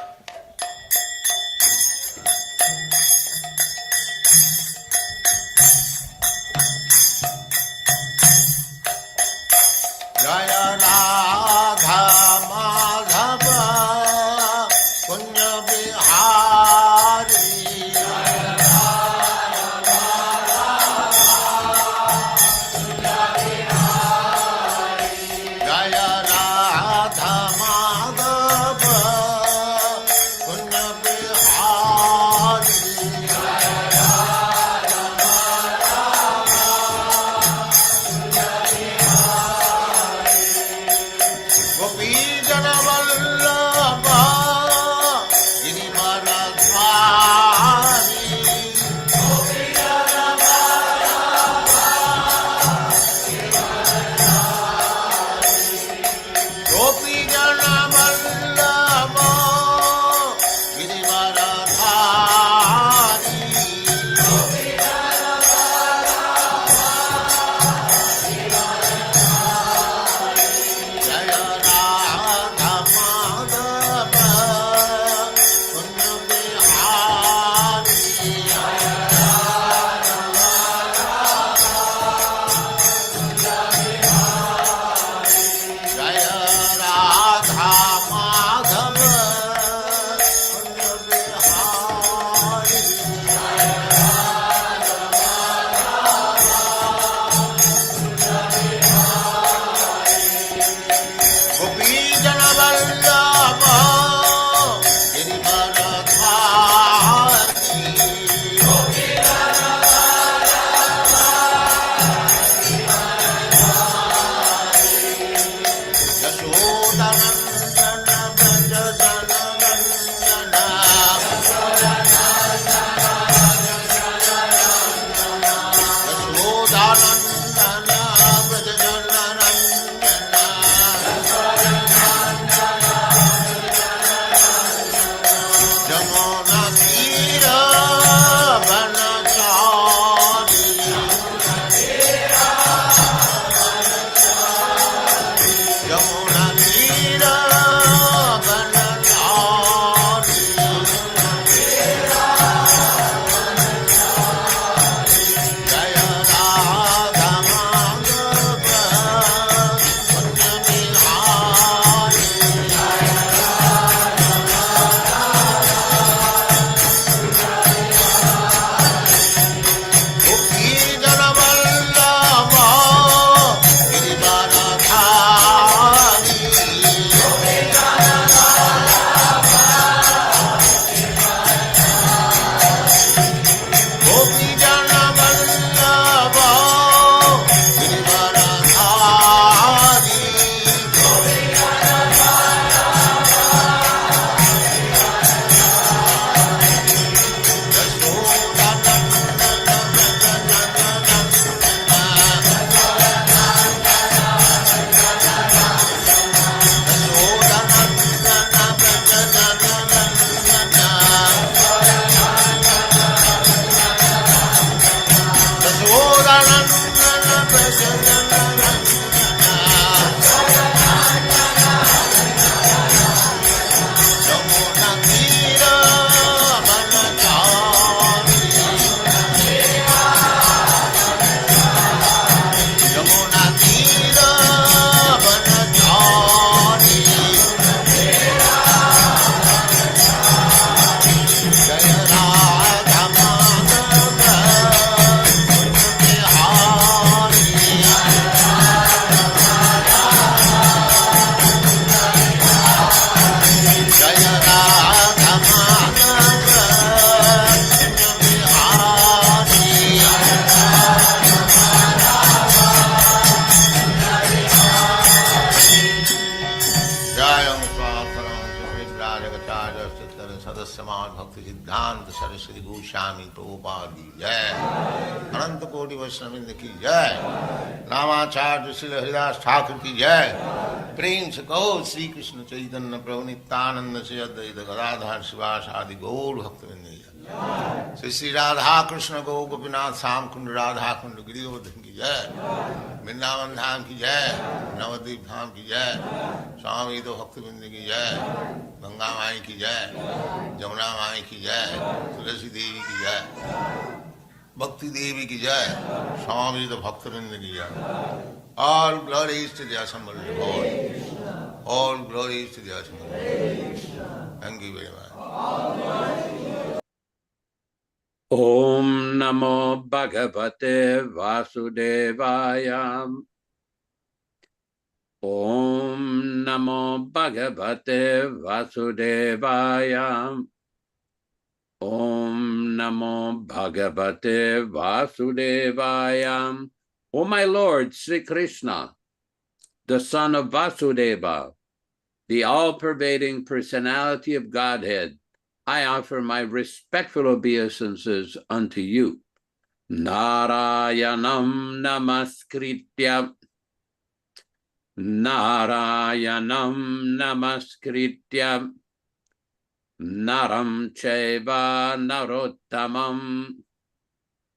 Jaya Radha Madhava Punya Bihari. Jaya Radha Madhava Punya Bihari. Gopi Jana Vallabha Girivaradhari. Gopi Jana Vallabha Girivaradhari. Jaya Radha Madhava Punya Bihari. Jaya Radha Madhava Punya Bihari. Gopi Jana Vallabha Girivaradhari. Yaśodā-nandana Dāsa. Yaśodā-nandana Jamuna Tira Vanachari. Jamuna Tira Vanachari. Jaya Radha Madhava Punya Bihari. Gopi Jana Vallabha Girivaradhari. Gopi Jana Vallabha Bhaktivedanta Swami Prabhupāda ki jai. Ananta Koti Vaishnava Vrinda ki jai. Namacharya Srila Haridas Thakur ki jai. प्रेम से कहो श्री कृष्ण चैतन्य प्रभु नित्यानंद से अद्वैत गदाधर शिवास आदि गौर भक्तवृंद की जय। श्री श्री राधा कृष्ण गौ गोपीनाथ श्याम कुंड राधा कुंड गिरिवर्धन की जय। वृंदावन धाम की जय। नवद्वीप धाम की जय। स्वामी तो भक्तवृंद की जय। गंगा माई की जय। जमुना माई की जय। तुलसी देवी की जय। भक्ति देवी की जय। स्वामी तो भक्तवृंद की जय। All glories to the assembled Lord. All glories to the assembled Lord. Thank you very much. Om Namo Bhagavate Vasudevaya. Om Namo Bhagavate Vasudevaya. Om Namo Bhagavate Vasudevaya. O my Lord, Sri Krishna, the son of Vasudeva, the all-pervading personality of Godhead, I offer my respectful obeisances unto you. Narayanam namaskritya, Narayanam namaskritya, Naram chaiva narottamam,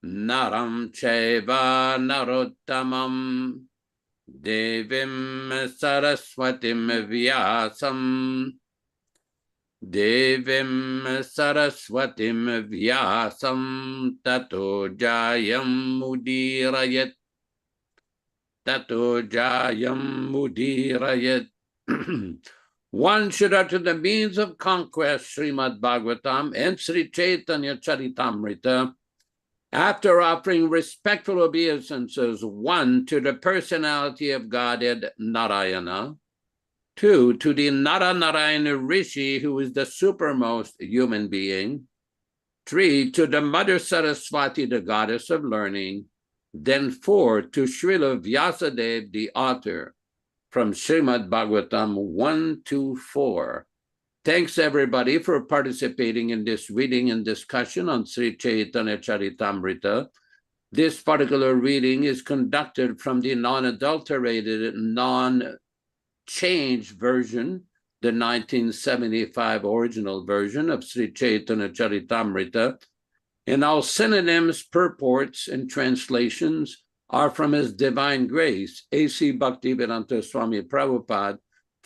Naram chaiva narottamam, Devim saraswatim vyasam, Devim saraswatim vyasam, Tato jayam mudirayat, Tato jayam mudirayat. One should utter the means of conquest, Srimad Bhagavatam and Sri Caitanya-caritāmṛta, after offering respectful obeisances, 1, to the personality of Godhead Narayana, 2, to the Nara-Narayana Rishi, who is the supermost human being, 3, to the Mother Saraswati, the goddess of learning, then 4, to Srila Vyasadeva, the author, from Srimad Bhagavatam 1-4. Thanks, everybody, for participating in this reading and discussion on Sri Caitanya-caritāmṛta. This particular reading is conducted from the non-adulterated, non-changed version, the 1975 original version of Sri Caitanya-caritāmṛta, and all synonyms, purports, and translations are from His Divine Grace A.C. Bhaktivedanta Swami Prabhupāda,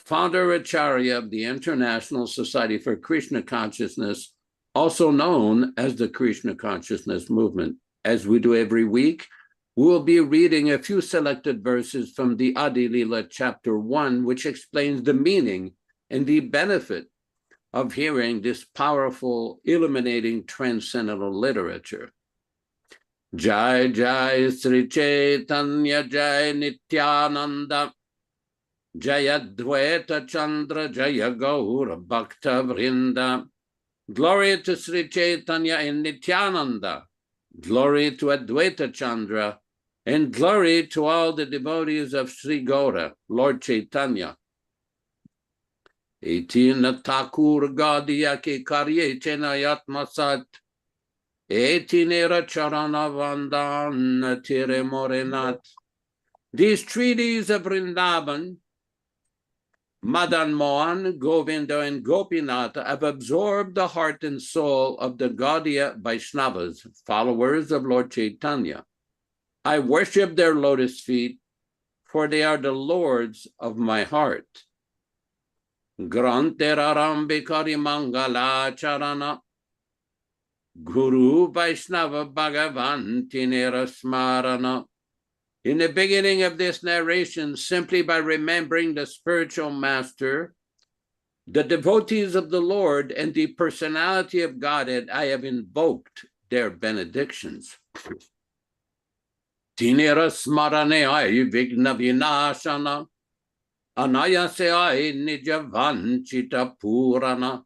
Founder-Ācārya of the International Society for Krishna Consciousness, also known as the Krishna Consciousness Movement. As we do every week, we will be reading a few selected verses from the Adi Lila chapter 1, which explains the meaning and the benefit of hearing this powerful, illuminating, transcendental literature. Jai Jai Sri Caitanya Jai Nityananda Jaya Advaita Chandra Jaya Gaura Bhakta Vrinda. Glory to Sri Caitanya and Nityananda. Glory to Advaita Chandra. And glory to all the devotees of Sri Gaura, Lord Chaitanya. Etina Thakur Gaudiya Ki Karye Chena Yatmasat. Etinera Charana Vandan Tire Morenat. These treaties of Vrindavan, Madan Mohan, Govinda, and Gopinath have absorbed the heart and soul of the Gaudiya Vaishnavas, followers of Lord Chaitanya. I worship their lotus feet, for they are the lords of my heart. Granteraram Bikari Mangala Charana Guru Vaishnava Bhagavan Tinera Smarana. In the beginning of this narration, simply by remembering the spiritual master, the devotees of the Lord, and the personality of Godhead, I have invoked their benedictions. Tinera smarane ai vigna vinashana, anayase ai nijavanchita purana.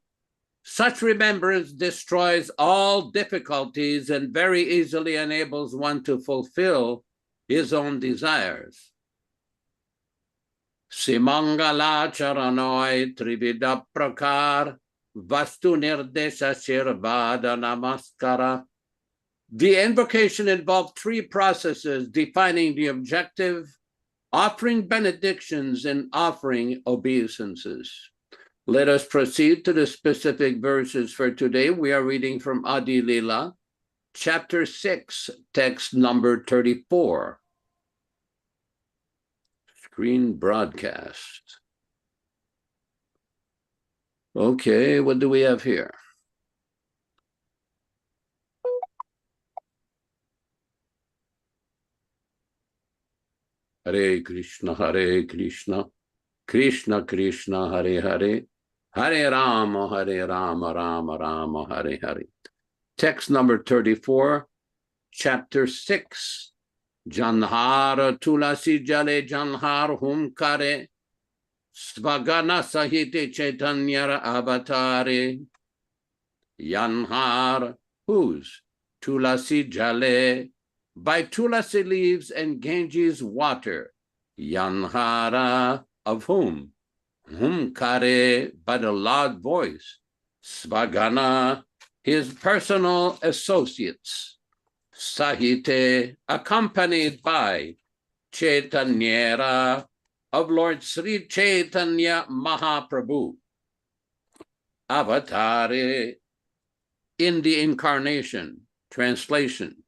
Such remembrance destroys all difficulties and very easily enables one to fulfill his own desires. Simangala charanoi trivida prakar vastu nirdesha shirvada namaskara. The invocation involved 3 processes defining the objective, offering benedictions and offering obeisances. Let us proceed to the specific verses for today. We are reading from Adi Lila, chapter 6, text number 34. Screen broadcast. Okay, what do we have here? Hare Krishna, Krishna Krishna, Hare Hare, Hare Rama, Rama Rama, Hare Hare. Text number 34, chapter 6. Janhara tulasi jale janhar humkare, svagana sahite chaitanyara avatare. Yanhar, whose? Tulasi jale, by tulasi leaves and Ganges water. Yanhara, of whom? Humkare, by the loud voice. Svagana, his personal associates. Sahite, accompanied by Caitanya, of Lord Sri Chaitanya Mahaprabhu. Avatare, in the incarnation. Translation.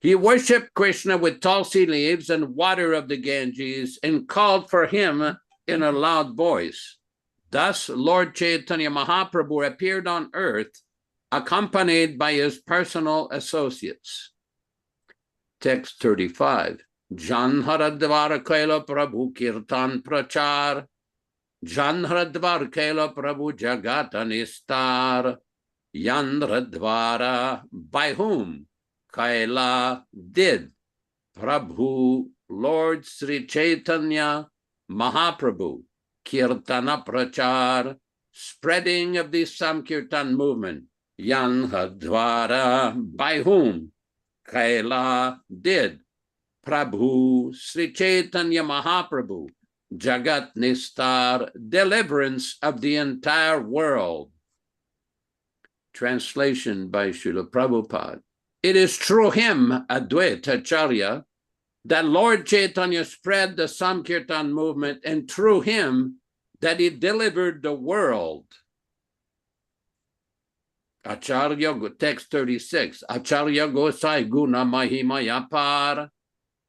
He worshipped Krishna with tulsi leaves and water of the Ganges and called for him in a loud voice. Thus, Lord Chaitanya Mahaprabhu appeared on earth accompanied by his personal associates. Text 35. Janharadvar Kaila Prabhu Kirtan Prachar, Janharadvar Kaila Prabhu Jagatanistar, Yanradvara, by whom? Kaila did. Prabhu, Lord Sri Chaitanya Mahaprabhu, Kirtana Prachar, spreading of the Sankirtan movement. Yanhadvara, by whom? Kaila did. Prabhu, Sri Chaitanya Mahaprabhu, Jagat Nistar, deliverance of the entire world. Translation by Srila Prabhupada. It is through him, Advaita-ācārya, that Lord Chaitanya spread the Sankirtan movement, and through him that he delivered the world. Acharya, text 36. Acharya Gosai Guna Mahima Yapar,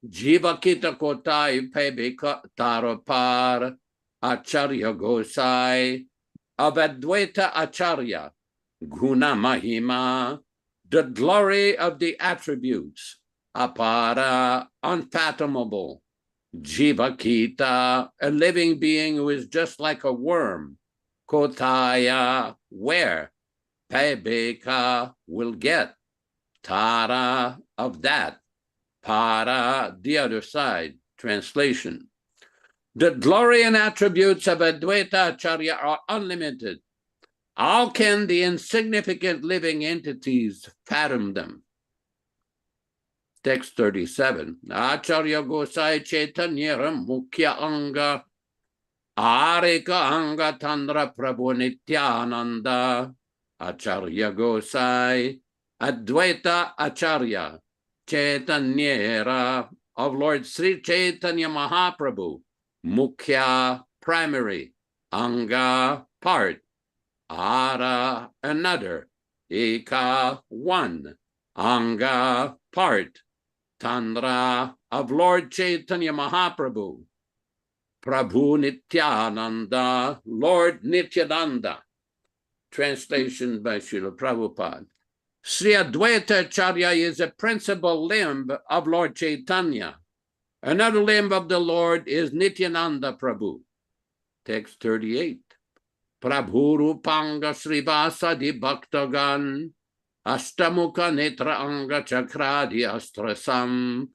Jiva Kita Kotai Pebika Tarapar, Acharya Gosai, of Advaita-ācārya, Guna Mahima, the glory of the attributes, apara, unfathomable, Jivakita, a living being who is just like a worm, Kotaya, where, Pebeka, will get, Tara, of that, Para, the other side. Translation. The glory and attributes of Advaita-ācārya are unlimited. How can the insignificant living entities fathom them? Text 37. Acharya Gosai Chaitanya Mukhya Anga, Arika Anga Tandra Prabhu Nityananda. Acharya Gosai, Advaita-ācārya, Caitanya, of Lord Sri Chaitanya Mahaprabhu, Mukhya, primary, Anga, part, Ara, another, Eka, one, Anga, part, Tandra, of Lord Chaitanya Mahaprabhu, Prabhu Nityananda, Lord Nityananda. Translation by Srila Prabhupada. Sri Advaita-ācārya is a principal limb of Lord Chaitanya. Another limb of the Lord is Nityananda Prabhu. Text 38. Prabhu Rupanga Srivasadi Bhaktagan, Ashtamukha Netra Anga Chakradi Astrasam,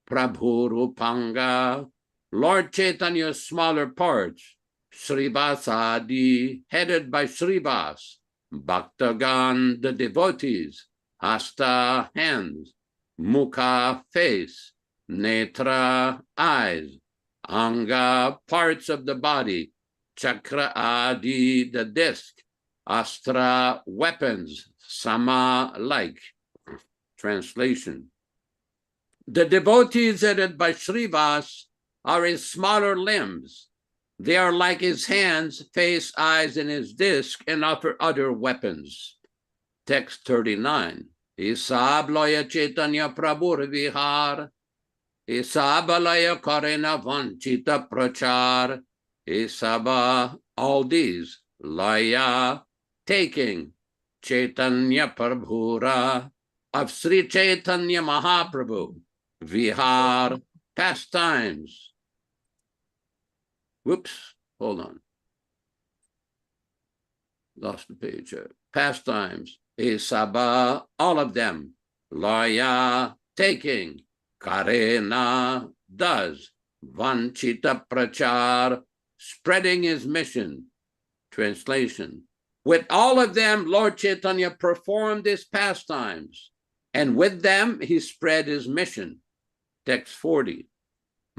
Prabhu Rupanga, Lord Chaitanya's smaller parts, Srivasadi, headed by Srivas, Bhaktagan, the devotees, Hasta, hands, Mukha, face, Netra, eyes, Anga, parts of the body, Chakra Adi, the disc, Astra, weapons, Sama, like. Translation. The devotees headed by Srivas are his smaller limbs. They are like his hands, face, eyes, and his disc, and other weapons. Text 39. Isablaya Caitanya Prabhu Vihar. Isabalaya Karena Vanchita Prachar. Isaba, all these. Laya, taking. Caitanya Prabhura, of Sri Caitanya Mahaprabhu. Vihar, pastimes. Whoops, hold on. Lost the page. Pastimes. Isaba, all of them. Laya, taking. Karena, does. Vanchita Prachar, spreading his mission. Translation. With all of them, Lord Chaitanya performed his pastimes, and with them he spread his mission. Text 40.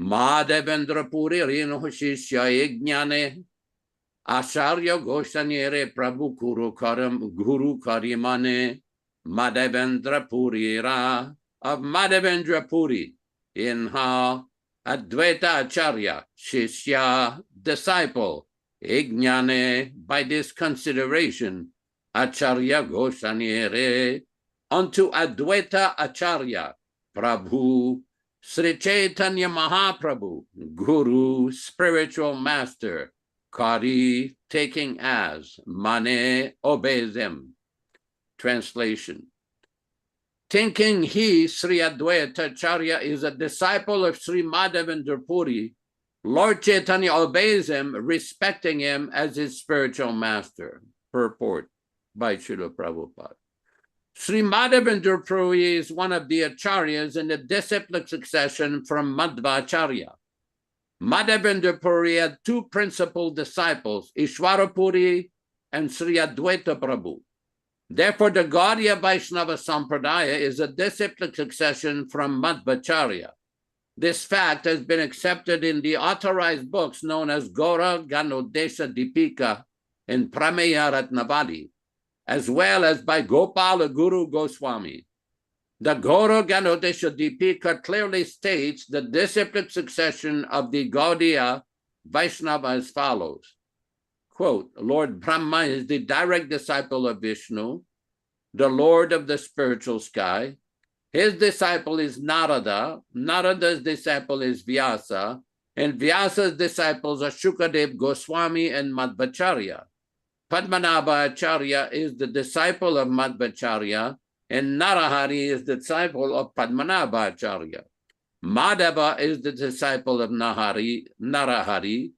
Madhavendra Puri Rino Shishya Yajnane Ācārya Goshanire Prabhu Guru Karimane Madhavendra Puri Ra of Madhavendra Puri in Ha Advaita Ācārya Shishya disciple Yajnane by this consideration Ācārya Goshanire unto Advaita Ācārya Prabhu Sri Caitanya Mahaprabhu, Guru, spiritual master, Kari, taking as, Mane, obeys him. Translation. Thinking he, Sri Advaita Ācārya, is a disciple of Sri Madhavendra Puri, Lord Chaitanya obeys him, respecting him as his spiritual master. Purport by Srila Prabhupada. Sri Madhavendra Puri is one of the Acharyas in the disciplic succession from Madhva-Acārya. Madhavendra Puri had two principal disciples, Ishwara Puri and Sri Advaita Prabhu. Therefore, the Gaudiya Vaishnava Sampradaya is a disciplic succession from Madhva-Acārya. This fact has been accepted in the authorized books known as Gaura Ganodesha Dipika and Prameya Ratnavali, as well as by Gopala Guru Goswami. The Gaura Ganodesha Dipika clearly states the disciplic succession of the Gaudiya Vaishnava as follows. Quote, Lord Brahma is the direct disciple of Vishnu, the Lord of the spiritual sky. His disciple is Narada. Narada's disciple is Vyasa, and Vyasa's disciples are Shukadev Goswami and Madhva-Acārya. Padmanabha Acharya is the disciple of Madhva-Acārya, and Narahari is the disciple of Padmanabha Acharya. Madhava is the disciple of Narahari.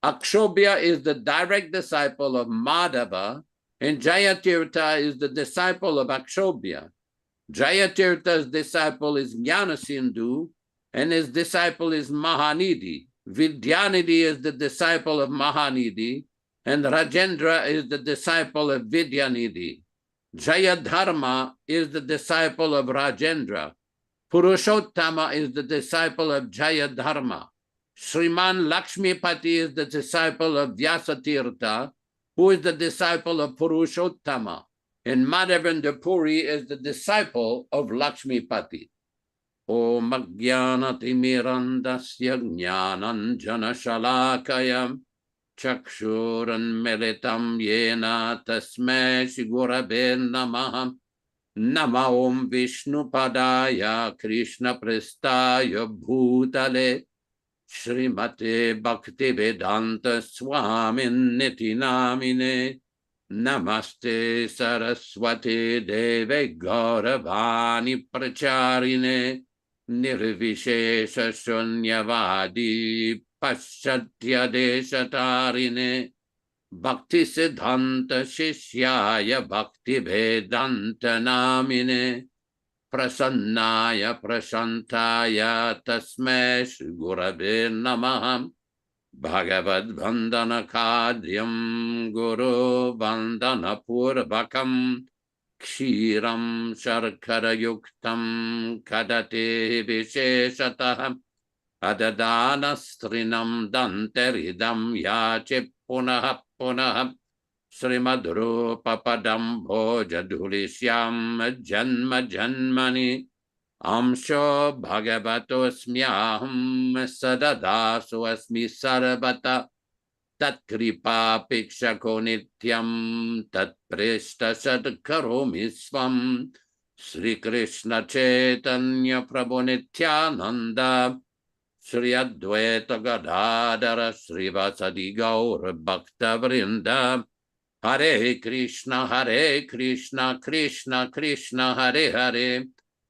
Akshobhya is the direct disciple of Madhava, and Jayatirtha is the disciple of Akshobhya. Jayatirtha's disciple is Jnanasindhu, and his disciple is Mahanidhi. Vidyanidhi is the disciple of Mahanidhi, and Rajendra is the disciple of Vidyanidhi. Jayadharma is the disciple of Rajendra. Purushottama is the disciple of Jayadharma. Sriman Lakshmipati is the disciple of Vyasatirtha, who is the disciple of Purushottama. And Madhavendra Puri is the disciple of Lakshmipati. Om Ajnanati Mirandasya Jnananjana Shalakayam Chakshuran Meritam Yena Tasmai Shri Gurave Namah. Nama Om Vishnu Padaya Krishna Prestaya Bhutale Srimate Bhaktivedanta Swami Namine. Namaste Saraswati Deve Gauravani Pracharine Nirvishesha Shunyavadi Paschatya Deshatarine Bhakti Siddhanta Shishyaya Bhaktivedanta Namine Prasannaya Prashantaya Tasmai Shri Gurave Namah. Bhagavad Vandana Kadyam Guru Vandana Purvakam Kshiram Sharkara Yuktam Kadate Visheshatah Adadana Strinam Danteridam Yache Punah Punah Srimadru Papadam Bhoja Dhulishyam Janma Janmani Amsho bhagavatosmyaham sadadaso asmi sarvata tat kripa pikshako nityam tat preshta sadkaromi svam Sri Krishna Caitanya Prabhu Nityananda Sri Advaita Gadadara Sri Vasadi Gaur Bhakta Vrinda Hare Krishna Krishna Krishna Hare Hare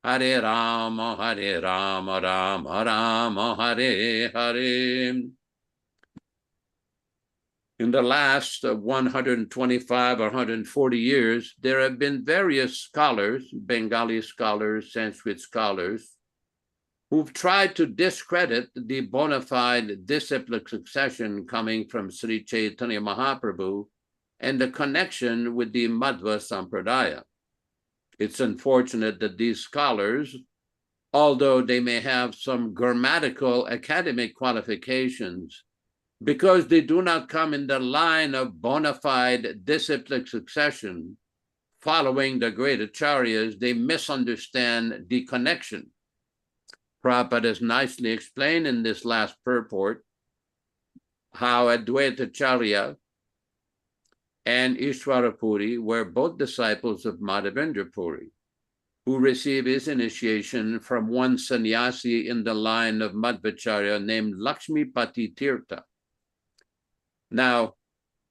Hare Rama Rama Rama Hare Hare. In the last 125 or 140 years, there have been various scholars, Bengali scholars, Sanskrit scholars, who've tried to discredit the bona fide disciplic succession coming from Sri Chaitanya Mahaprabhu and the connection with the Madhva Sampradaya. It's unfortunate that these scholars, although they may have some grammatical academic qualifications, because they do not come in the line of bona fide disciplic succession following the great acharyas, they misunderstand the connection. Prabhupada has nicely explained in this last purport how Advaita-ācārya and Ishwarapuri were both disciples of Madhavendra Puri, who received his initiation from one sannyasi in the line of Madhvacharya named Lakshmipati Tirtha. Now,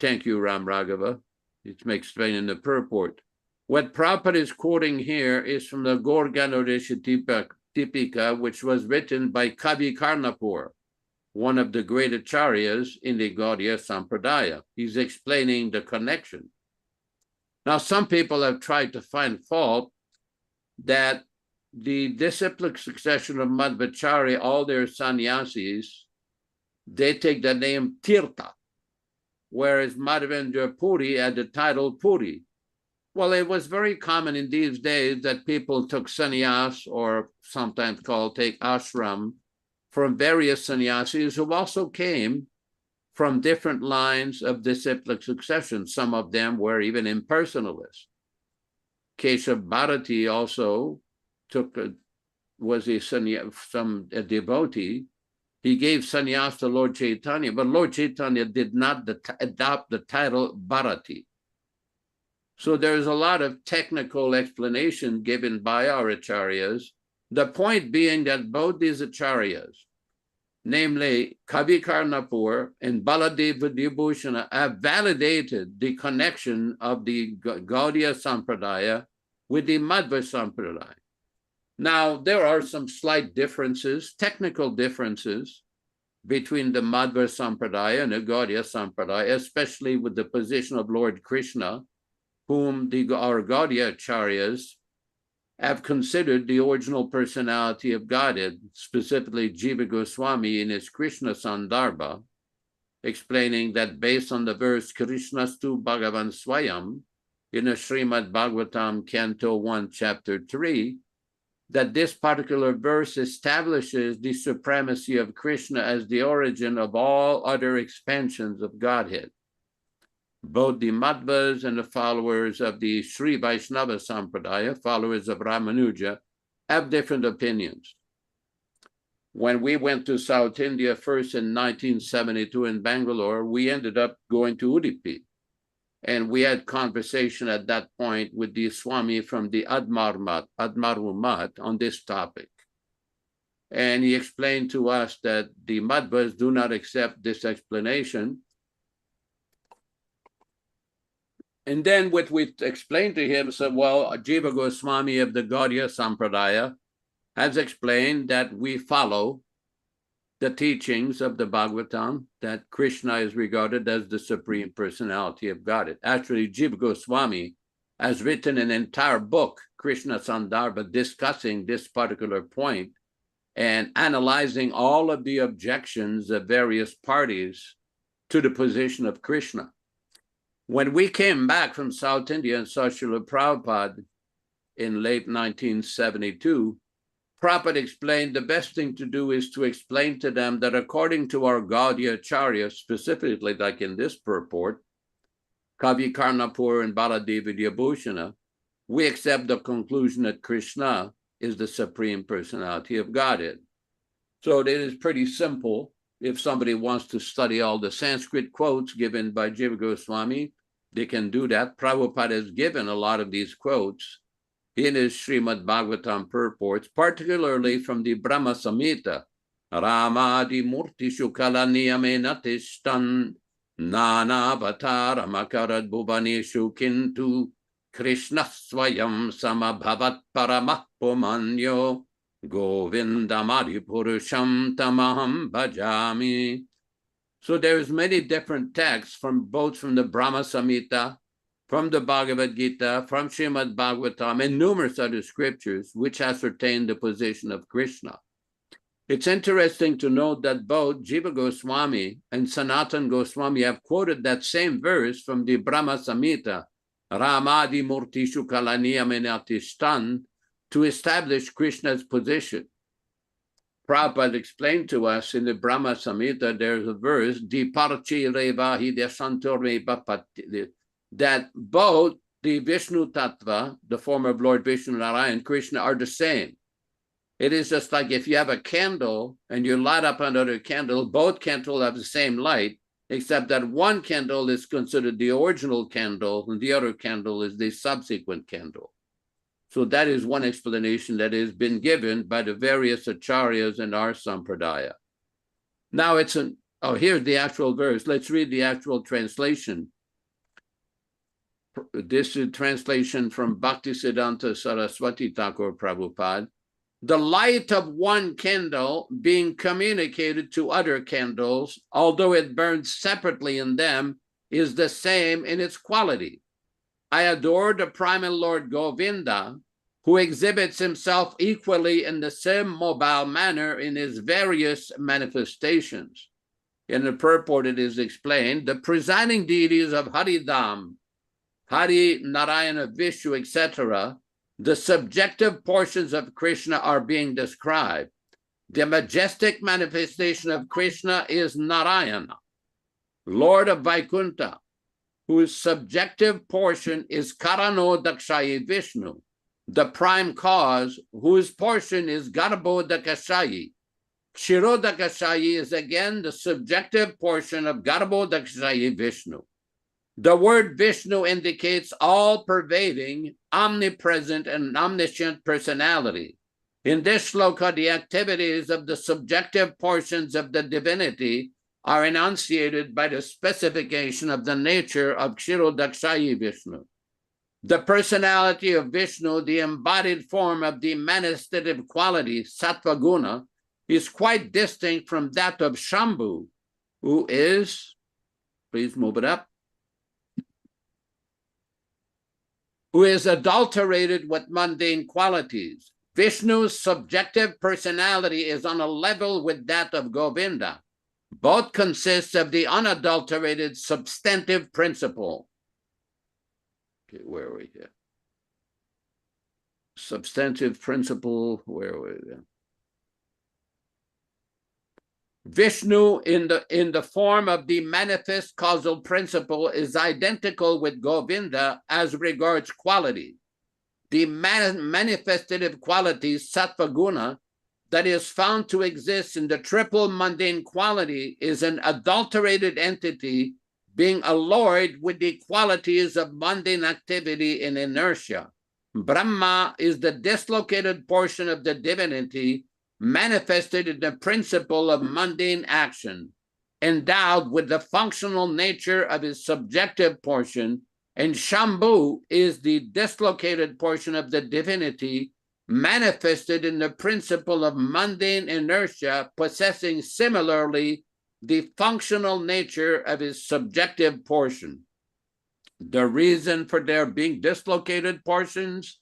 thank you, Ram Raghava. It makes explaining the purport. What Prabhupada is quoting here is from the Gaur Ganodesh Tipika, which was written by Kavi Karnapur, one of the great acharyas in the Gaudiya Sampradaya. He's explaining the connection. Now, some people have tried to find fault that the disciplic succession of Madhvacharya, all their sannyasis, they take the name Tirtha, whereas Madhavendra Puri had the title Puri. Well, it was very common in these days that people took sannyas, or sometimes called take ashram, from various sannyasis who also came from different lines of disciplic succession. Some of them were even impersonalists. Keshav Bharati also was a devotee. He gave sannyas to Lord Chaitanya, but Lord Chaitanya did not adopt the title Bharati. So there's a lot of technical explanation given by our acharyas. The point being that both these acharyas, namely Kavi Karnapur and Baladeva Vibhushana, have validated the connection of the Gaudiya Sampradaya with the Madhva Sampradaya. Now, there are some slight differences, technical differences, between the Madhva Sampradaya and the Gaudiya Sampradaya, especially with the position of Lord Krishna, whom our Gaudiya Acharyas have considered the original personality of Godhead, specifically Jiva Goswami in his Krishna Sandarbha, explaining that based on the verse Krishnastu Bhagavan Swayam in the Srimad Bhagavatam, Canto 1, Chapter 3, that this particular verse establishes the supremacy of Krishna as the origin of all other expansions of Godhead. Both the Madhvas and the followers of the Sri Vaishnava Sampradaya, followers of Ramanuja, have different opinions. When we went to South India first in 1972 in Bangalore, we ended up going to Udupi. And we had conversation at that point with the Swami from the Admaru Mat on this topic. And he explained to us that the Madhvas do not accept this explanation. And then what we explained to him said, well, Jiva Goswami of the Gaudiya Sampradaya has explained that we follow the teachings of the Bhagavatam, that Krishna is regarded as the Supreme Personality of Godhead. Actually, Jiva Goswami has written an entire book, Krishna Sandarbha, discussing this particular point and analyzing all of the objections of various parties to the position of Krishna. When we came back from South India and saw Srila Prabhupada in late 1972, Prabhupada explained the best thing to do is to explain to them that according to our Gaudiya Acharya, specifically like in this purport, Kavi Karnapur and Baladeva Vibhushana, we accept the conclusion that Krishna is the Supreme Personality of Godhead. So it is pretty simple. If somebody wants to study all the Sanskrit quotes given by Jiva Goswami, they can do that. Prabhupada has given a lot of these quotes in his Srimad Bhagavatam purports, particularly from the Brahma Samhita. Ramadi Murtishu Kalaniyamena Tishtan Nana Avatar Amakarad Bhuvaneshu Kintu Krishna Swayam Samabhavat Paramahpumanyo Govindamadi Purusham Tamaham Bhajami. So there's many different texts from both from the Brahma Samhita, from the Bhagavad Gita, from Srimad Bhagavatam, and numerous other scriptures which ascertain the position of Krishna. It's interesting to note that both Jiva Goswami and Sanatan Goswami have quoted that same verse from the Brahma Samhita, Ramadi Murtishu Kalaniyamenatishtan, to establish Krishna's position. Prabhupada explained to us in the Brahma Samhita, there's a verse, Diparchi Revahi Desantorme Bapati, that both the Vishnu Tattva, the form of Lord Vishnu Narayan, Krishna, are the same. It is just like if you have a candle and you light up another candle, both candles have the same light, except that one candle is considered the original candle and the other candle is the subsequent candle. So that is one explanation that has been given by the various acharyas in our sampradaya. Now here's the actual verse. Let's read the actual translation. This is translation from Bhaktisiddhanta Saraswati Thakur Prabhupada. The light of one candle being communicated to other candles, although it burns separately in them, is the same in its quality. I adore the primal Lord Govinda, who exhibits himself equally in the same mobile manner in his various manifestations. In the purport it is explained, the presiding deities of Haridham, Hari, Narayana, Vishnu, etc., the subjective portions of Krishna are being described. The majestic manifestation of Krishna is Narayana, Lord of Vaikuntha, whose subjective portion is Karano Dakshayi Vishnu, the prime cause, whose portion is Garbho Dakashayi. Kshirodakashayi is again the subjective portion of Garbho Dakashayi Vishnu. The word Vishnu indicates all-pervading, omnipresent, and omniscient personality. In this shloka, the activities of the subjective portions of the divinity are enunciated by the specification of the nature of Kshirodakshayi Vishnu. The personality of Vishnu, the embodied form of the manifestative quality, Sattva Guna, is quite distinct from that of Shambhu, who is, please move it up, who is adulterated with mundane qualities. Vishnu's subjective personality is on a level with that of Govinda. Both consist of the unadulterated substantive principle. Okay, where are we here? Substantive principle, where are we there? Vishnu in the form of the manifest causal principle is identical with Govinda as regards quality. The manifestative quality, Sattva Guna, that is found to exist in the triple mundane quality is an adulterated entity being alloyed with the qualities of mundane activity and inertia. Brahma is the dislocated portion of the divinity manifested in the principle of mundane action, endowed with the functional nature of his subjective portion, and Shambhu is the dislocated portion of the divinity manifested in the principle of mundane inertia, possessing similarly the functional nature of his subjective portion. The reason for their being dislocated portions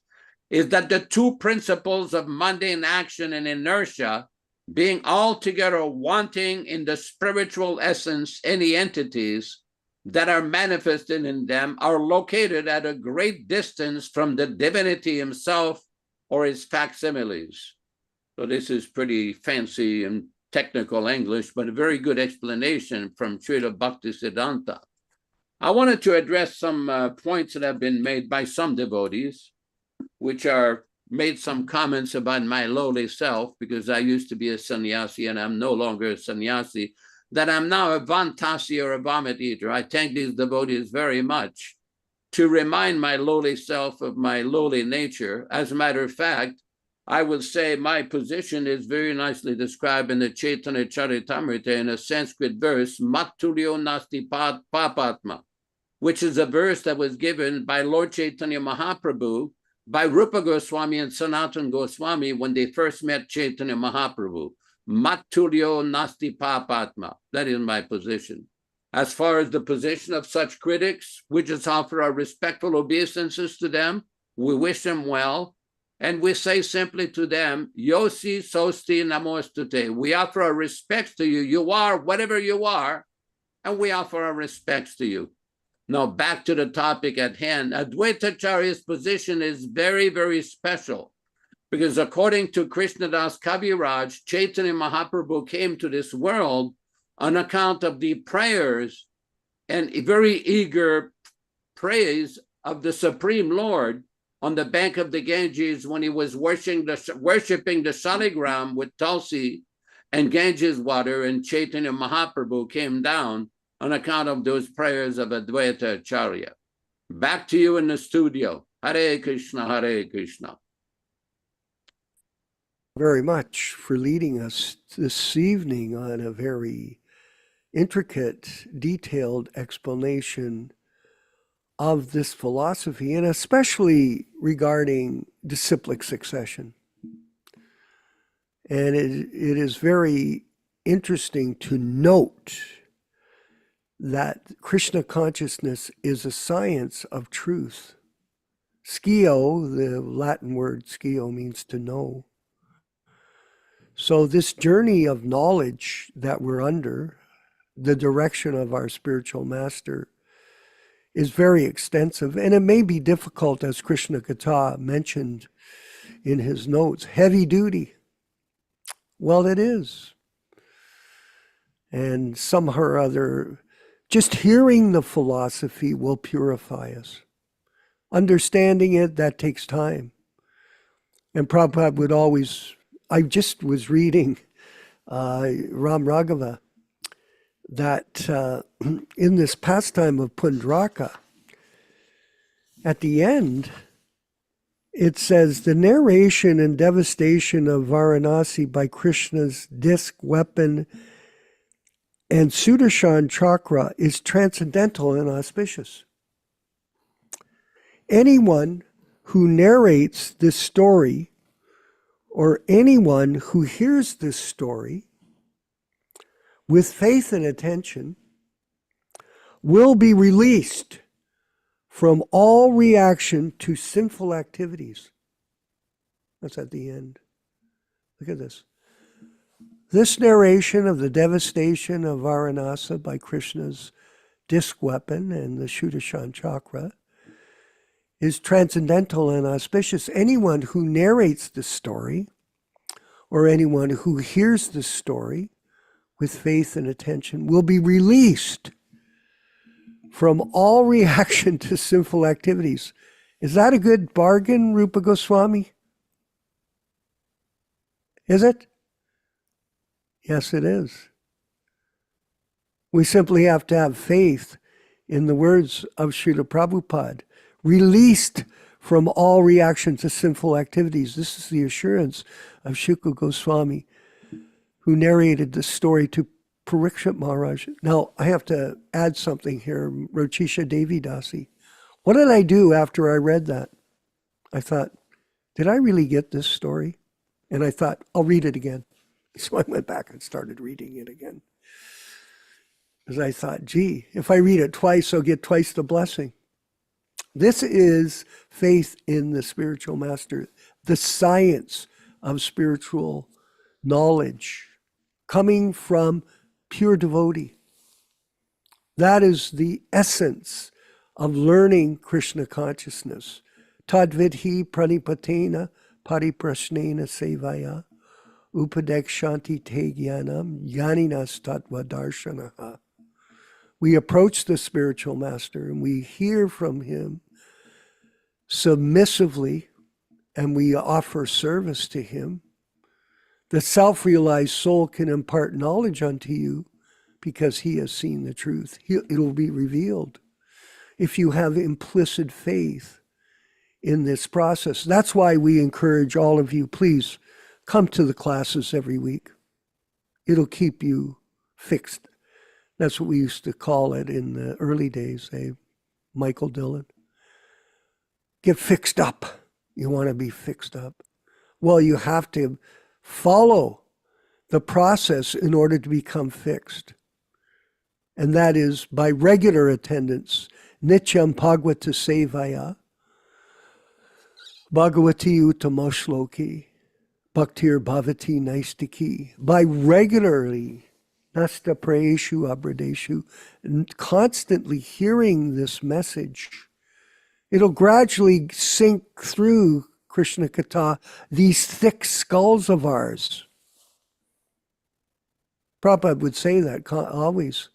is that the two principles of mundane action and inertia, being altogether wanting in the spiritual essence, any entities that are manifested in them are located at a great distance from the divinity himself or his facsimiles. So this is pretty fancy and technical English, but a very good explanation from Srila Bhaktisiddhanta. I wanted to address some points that have been made by some devotees, which are made some comments about my lowly self, because I used to be a sannyasi and I'm no longer a sannyasi, that I'm now a vantasi or a vomit eater. I thank these devotees very much to remind my lowly self of my lowly nature. As a matter of fact, I would say my position is very nicely described in the Caitanya-caritāmṛta in a Sanskrit verse, Matulyo nasti papatma, which is a verse that was given by Lord Chaitanya Mahaprabhu by Rupa Goswami and Sanatana Goswami when they first met Chaitanya Mahaprabhu. Matulyo nasti papatma. That is my position. As far as the position of such critics, we just offer our respectful obeisances to them. We wish them well. And we say simply to them, Yosi sosti namostute. We offer our respects to you. You are whatever you are, and we offer our respects to you. Now, back to the topic at hand. Advaita-Acārya's position is very, very special, because according to Krishnadas Kaviraj, Chaitanya Mahaprabhu came to this world on account of the prayers and very eager praise of the Supreme Lord on the bank of the Ganges when he was worshiping the Shaligram with Tulsi and Ganges water, and Chaitanya Mahaprabhu came down on account of those prayers of Advaita-Acārya. Back to you in the studio. Hare Krishna, Hare Krishna. Very much for leading us this evening on a very intricate, detailed explanation of this philosophy, and especially regarding disciplic succession. And it is very interesting to note that Krishna consciousness is a science of truth. Scio, the Latin word scio, means to know. So this journey of knowledge that we're under, the direction of our spiritual master, is very extensive, and it may be difficult, as Krishna Katha mentioned in his notes, heavy duty. Well, it is. And somehow or other, just hearing the philosophy will purify us. Understanding it, that takes time. And Prabhupada would always, I just was reading Ram Raghava, that in this pastime of Pundraka, at the end, it says, the narration and devastation of Varanasi by Krishna's disc, weapon, and Sudarshan chakra is transcendental and auspicious. Anyone who narrates this story, or anyone who hears this story, with faith and attention, will be released from all reaction to sinful activities. That's at the end. Look at this. This narration of the devastation of Varanasi by Krishna's disc weapon and the Sudarshan chakra is transcendental and auspicious. Anyone who narrates the story, or anyone who hears the story, with faith and attention, will be released from all reaction to sinful activities. Is that a good bargain, Rupa Goswami? Is it? Yes, it is. We simply have to have faith in the words of Srila Prabhupada, released from all reaction to sinful activities. This is the assurance of Shukla Goswami, who narrated this story to Parikshit Maharaj. Now, I have to add something here, Rochisha Devi Dasi. What did I do after I read that? I thought, did I really get this story? And I thought, I'll read it again. So I went back and started reading it again. Because I thought, gee, if I read it twice, I'll get twice the blessing. This is faith in the spiritual master, the science of spiritual knowledge, coming from pure devotee. That is the essence of learning Krishna consciousness. Tadvidhi pranipatena pariprashnena sevaya upadekshanti te jnanam jnaninas tattva darshanaha. We approach the spiritual master and we hear from him submissively and we offer service to him, the self-realized soul can impart knowledge unto you because he has seen the truth. It'll be revealed if you have implicit faith in this process. That's why we encourage all of you, please come to the classes every week. It'll keep you fixed. That's what we used to call it in the early days, Michael Dillon. Get fixed up. You want to be fixed up. Well, you have to follow the process in order to become fixed. And that is by regular attendance. Nityam Bhagavata Sevaya, Bhagavati Uttamoshloki, Bhaktir Bhavati Naistiki. By regularly, Nasta Prayeshu Abradeshu, constantly hearing this message, it'll gradually sink through Krishna Katha, these thick skulls of ours. Prabhupada would say that always,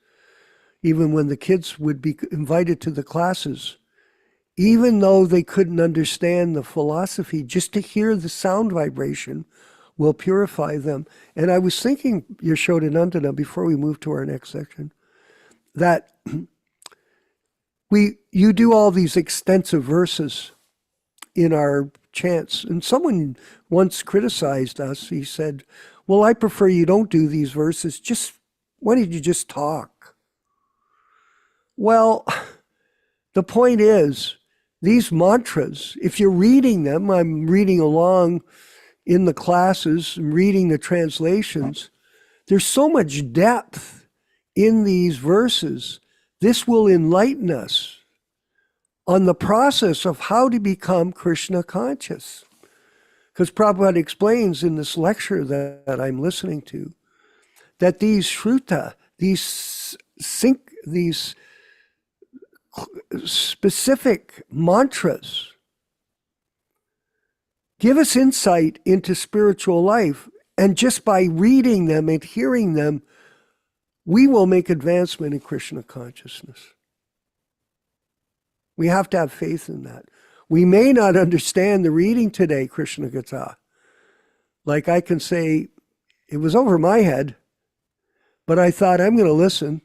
even when the kids would be invited to the classes, even though they couldn't understand the philosophy, just to hear the sound vibration will purify them. And I was thinking, Yaśodā-nandana, before we move to our next section, that you do all these extensive verses in our chants. And someone once criticized us. He said, well, I prefer you don't do these verses. Why don't you just talk? Well, the point is, these mantras, if you're reading them, I'm reading along in the classes, reading the translations, there's so much depth in these verses. This will enlighten us on the process of how to become Krishna conscious. Because Prabhupada explains in this lecture that I'm listening to, that these shruta, these specific mantras, give us insight into spiritual life. And just by reading them and hearing them, we will make advancement in Krishna consciousness. We have to have faith in that. We may not understand the reading today, Krishna Katha. Like I can say, it was over my head, but I thought, I'm going to listen.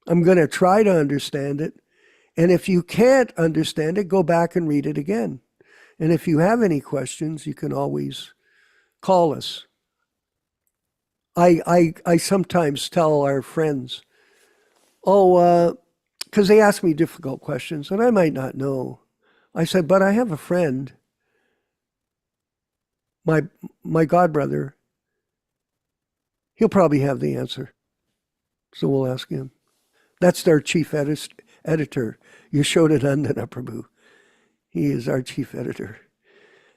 I'm going to try to understand it. And if you can't understand it, go back and read it again. And if you have any questions, you can always call us. I sometimes tell our friends, because they ask me difficult questions, and I might not know. I said, but I have a friend, my godbrother. He'll probably have the answer. So we'll ask him. That's our chief editor, Yaśodā-nandana Prabhu. He is our chief editor.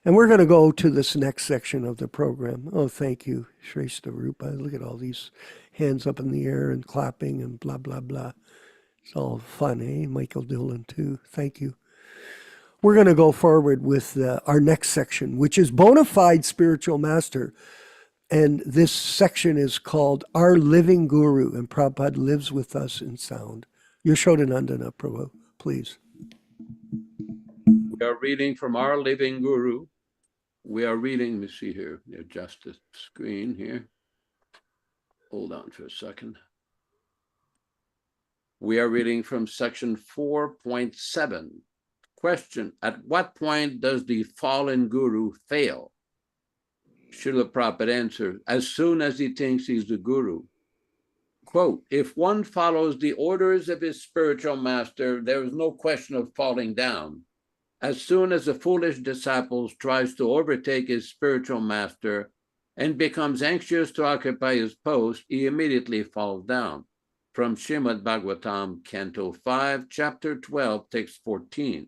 And we're going to go to this next section of the program. Oh, thank you, Shrestha Rupa. Look at all these hands up in the air and clapping and blah, blah, blah. It's all fun, eh? Michael Dillon, too. Thank you. We're going to go forward with our next section, which is Bona Fide Spiritual Master. And this section is called Our Living Guru, and Prabhupada lives with us in sound. Yaśodā-nandana Prabhu, please. We are reading from Our Living Guru. We are reading, let me see here, adjust the screen here. Hold on for a second. We are reading from section 4.7. Question, at what point does the fallen guru fail? Srila Prabhupada answer, as soon as he thinks he's the guru. Quote, if one follows the orders of his spiritual master, there is no question of falling down. As soon as a foolish disciple tries to overtake his spiritual master and becomes anxious to occupy his post, he immediately falls down. From Srimad Bhagavatam, Canto 5, Chapter 12, Text 14.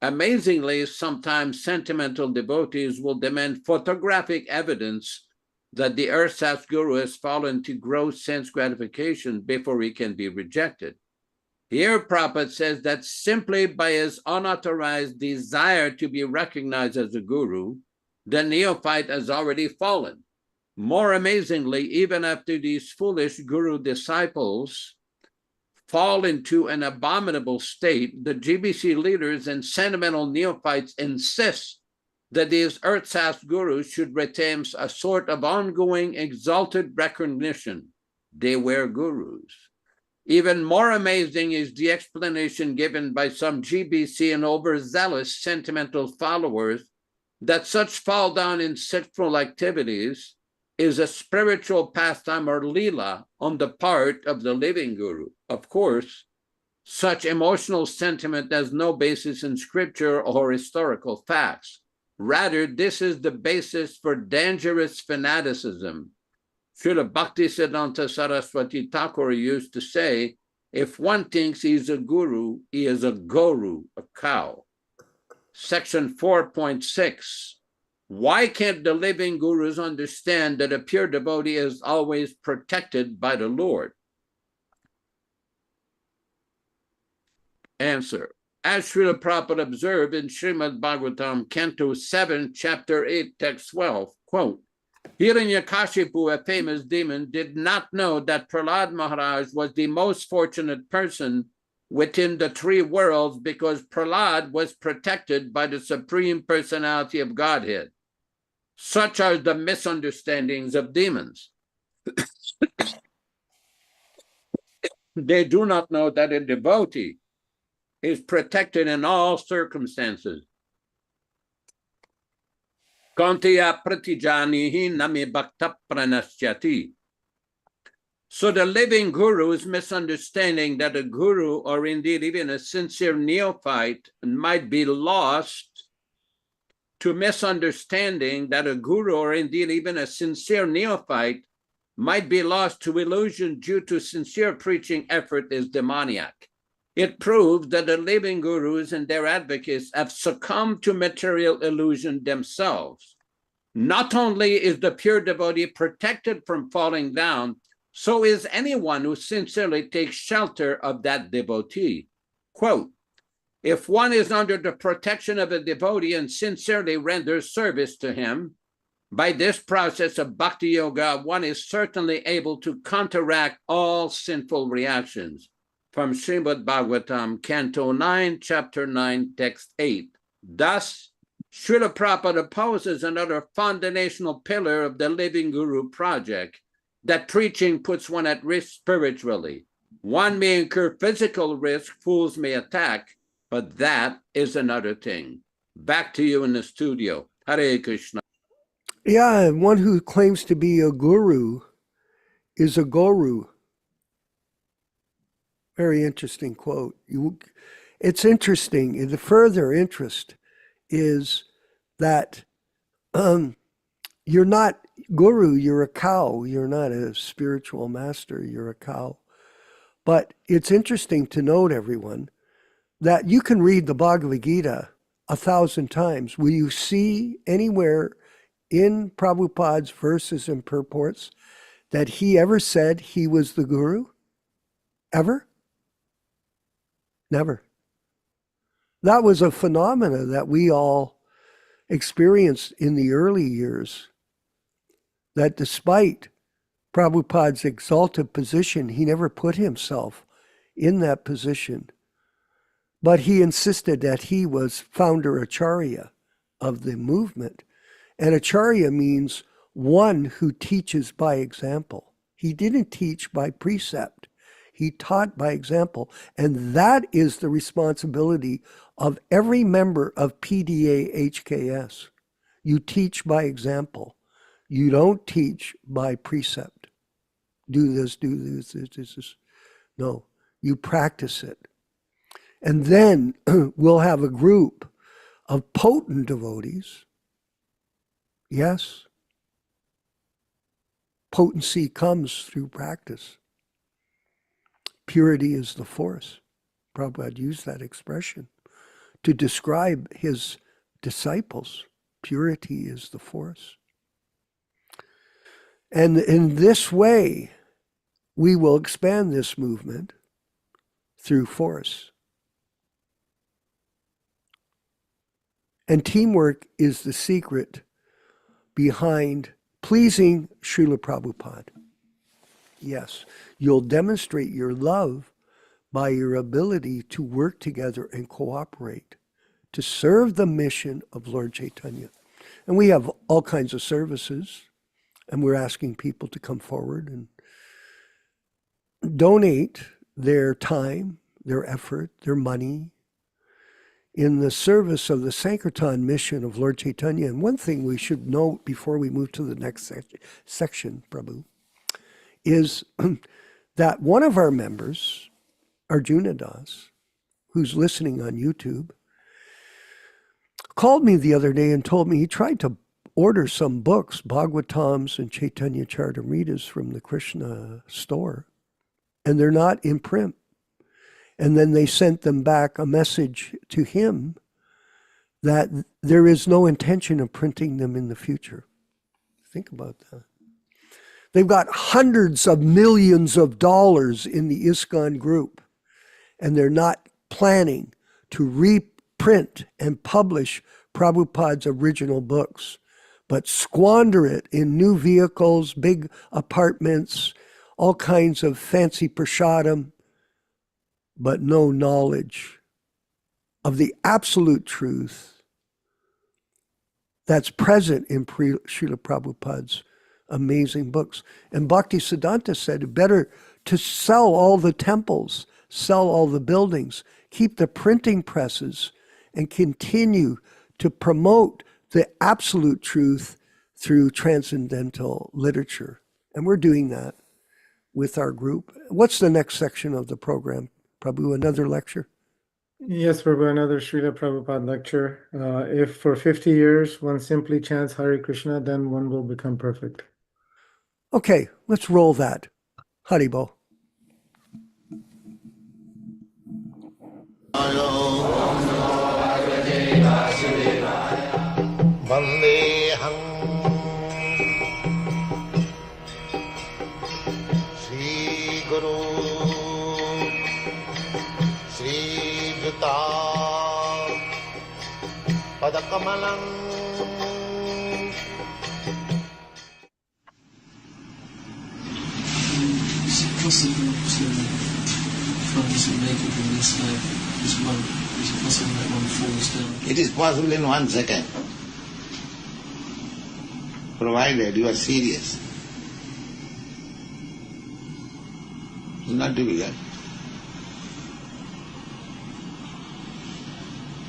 Amazingly, sometimes sentimental devotees will demand photographic evidence that the ersatz guru has fallen to gross sense gratification before he can be rejected. Here, Prabhupada says that simply by his unauthorized desire to be recognized as a guru, the neophyte has already fallen. More amazingly, even after these foolish guru disciples fall into an abominable state, the GBC leaders and sentimental neophytes insist that these earth-sass gurus should retain a sort of ongoing exalted recognition. They were gurus. Even more amazing is the explanation given by some GBC and overzealous sentimental followers that such fall down in sexual activities is a spiritual pastime or lila on the part of the living guru. Of course, such emotional sentiment has no basis in scripture or historical facts. Rather, this is the basis for dangerous fanaticism. Srila Bhaktisiddhanta Saraswati Thakur used to say, if one thinks he's a guru, he is a goru, a cow. Section 4.6. Why can't the living gurus understand that a pure devotee is always protected by the Lord? Answer. As Srila Prabhupada observed in Srimad Bhagavatam, Canto 7, Chapter 8, Text 12, quote, Hiranyakashipu, a famous demon, did not know that Prahlad Maharaj was the most fortunate person within the three worlds because Prahlad was protected by the Supreme Personality of Godhead. Such are the misunderstandings of demons. They do not know that a devotee is protected in all circumstances. Kantiya pratijanihi nami bhakta pranasyati. So the living guru is misunderstanding that a guru, or indeed even a sincere neophyte, might be lost to misunderstanding that a guru, or indeed even a sincere neophyte, might be lost to illusion due to sincere preaching effort is demoniac. It proves that the living gurus and their advocates have succumbed to material illusion themselves. Not only is the pure devotee protected from falling down, so is anyone who sincerely takes shelter of that devotee. Quote, if one is under the protection of a devotee and sincerely renders service to him, by this process of bhakti yoga, one is certainly able to counteract all sinful reactions. From Srimad Bhagavatam, Canto 9, Chapter 9, Text 8. Thus, Srila Prabhupada opposes another foundational pillar of the Living Guru project, that preaching puts one at risk spiritually. One may incur physical risk, fools may attack, but that is another thing. Back to you in the studio. Hare Krishna. Yeah, one who claims to be a guru is a guru. Very interesting quote. It's interesting. The further interest is that you're not guru, you're a cow. You're not a spiritual master, you're a cow. But it's interesting to note, everyone, that you can read the Bhagavad Gita 1,000 times. Will you see anywhere in Prabhupada's verses and purports that he ever said he was the guru? Ever? Never. That was a phenomena that we all experienced in the early years, that despite Prabhupada's exalted position, he never put himself in that position. But he insisted that he was Founder-Ācārya of the movement. And Acharya means one who teaches by example. He didn't teach by precept. He taught by example. And that is the responsibility of every member of PDA HKS. You teach by example. You don't teach by precept. Do this, do this, this. No, you practice it. And then we'll have a group of potent devotees. Yes. Potency comes through practice. Purity is the force. Prabhupada used that expression to describe his disciples. Purity is the force. And in this way, we will expand this movement through force. And teamwork is the secret behind pleasing Srila Prabhupada. Yes, you'll demonstrate your love by your ability to work together and cooperate to serve the mission of Lord Chaitanya. And we have all kinds of services, and we're asking people to come forward and donate their time, their effort, their money in the service of the Sankirtan mission of Lord Chaitanya. And one thing we should note before we move to the next section, Prabhu, is that one of our members, Arjuna Das, who's listening on YouTube, called me the other day and told me he tried to order some books, Bhagavatams and Caitanya-caritāmṛtas from the Krishna store, and they're not in print. And then they sent them back a message to him that there is no intention of printing them in the future. Think about that. They've got hundreds of millions of dollars in the ISKCON group, and they're not planning to reprint and publish Prabhupada's original books, but squander it in new vehicles, big apartments, all kinds of fancy prasadam, but no knowledge of the absolute truth that's present in Srila Prabhupada's amazing books. And Bhaktisiddhanta said, better to sell all the temples, sell all the buildings, keep the printing presses, and continue to promote the absolute truth through transcendental literature. And we're doing that with our group. What's the next section of the program, Prabhu? Another lecture? Yes, Prabhu, another Srila Prabhupada lecture. If for 50 years one simply chants Hare Krishna, then one will become perfect. Okay, let's roll that. Haribo. Vandeham Shri Guru Shri Juta Padakamalam. Is it possible to find some naked in this life? Is it possible that one falls down? It is possible in 1 second, provided you are serious. It's not difficult.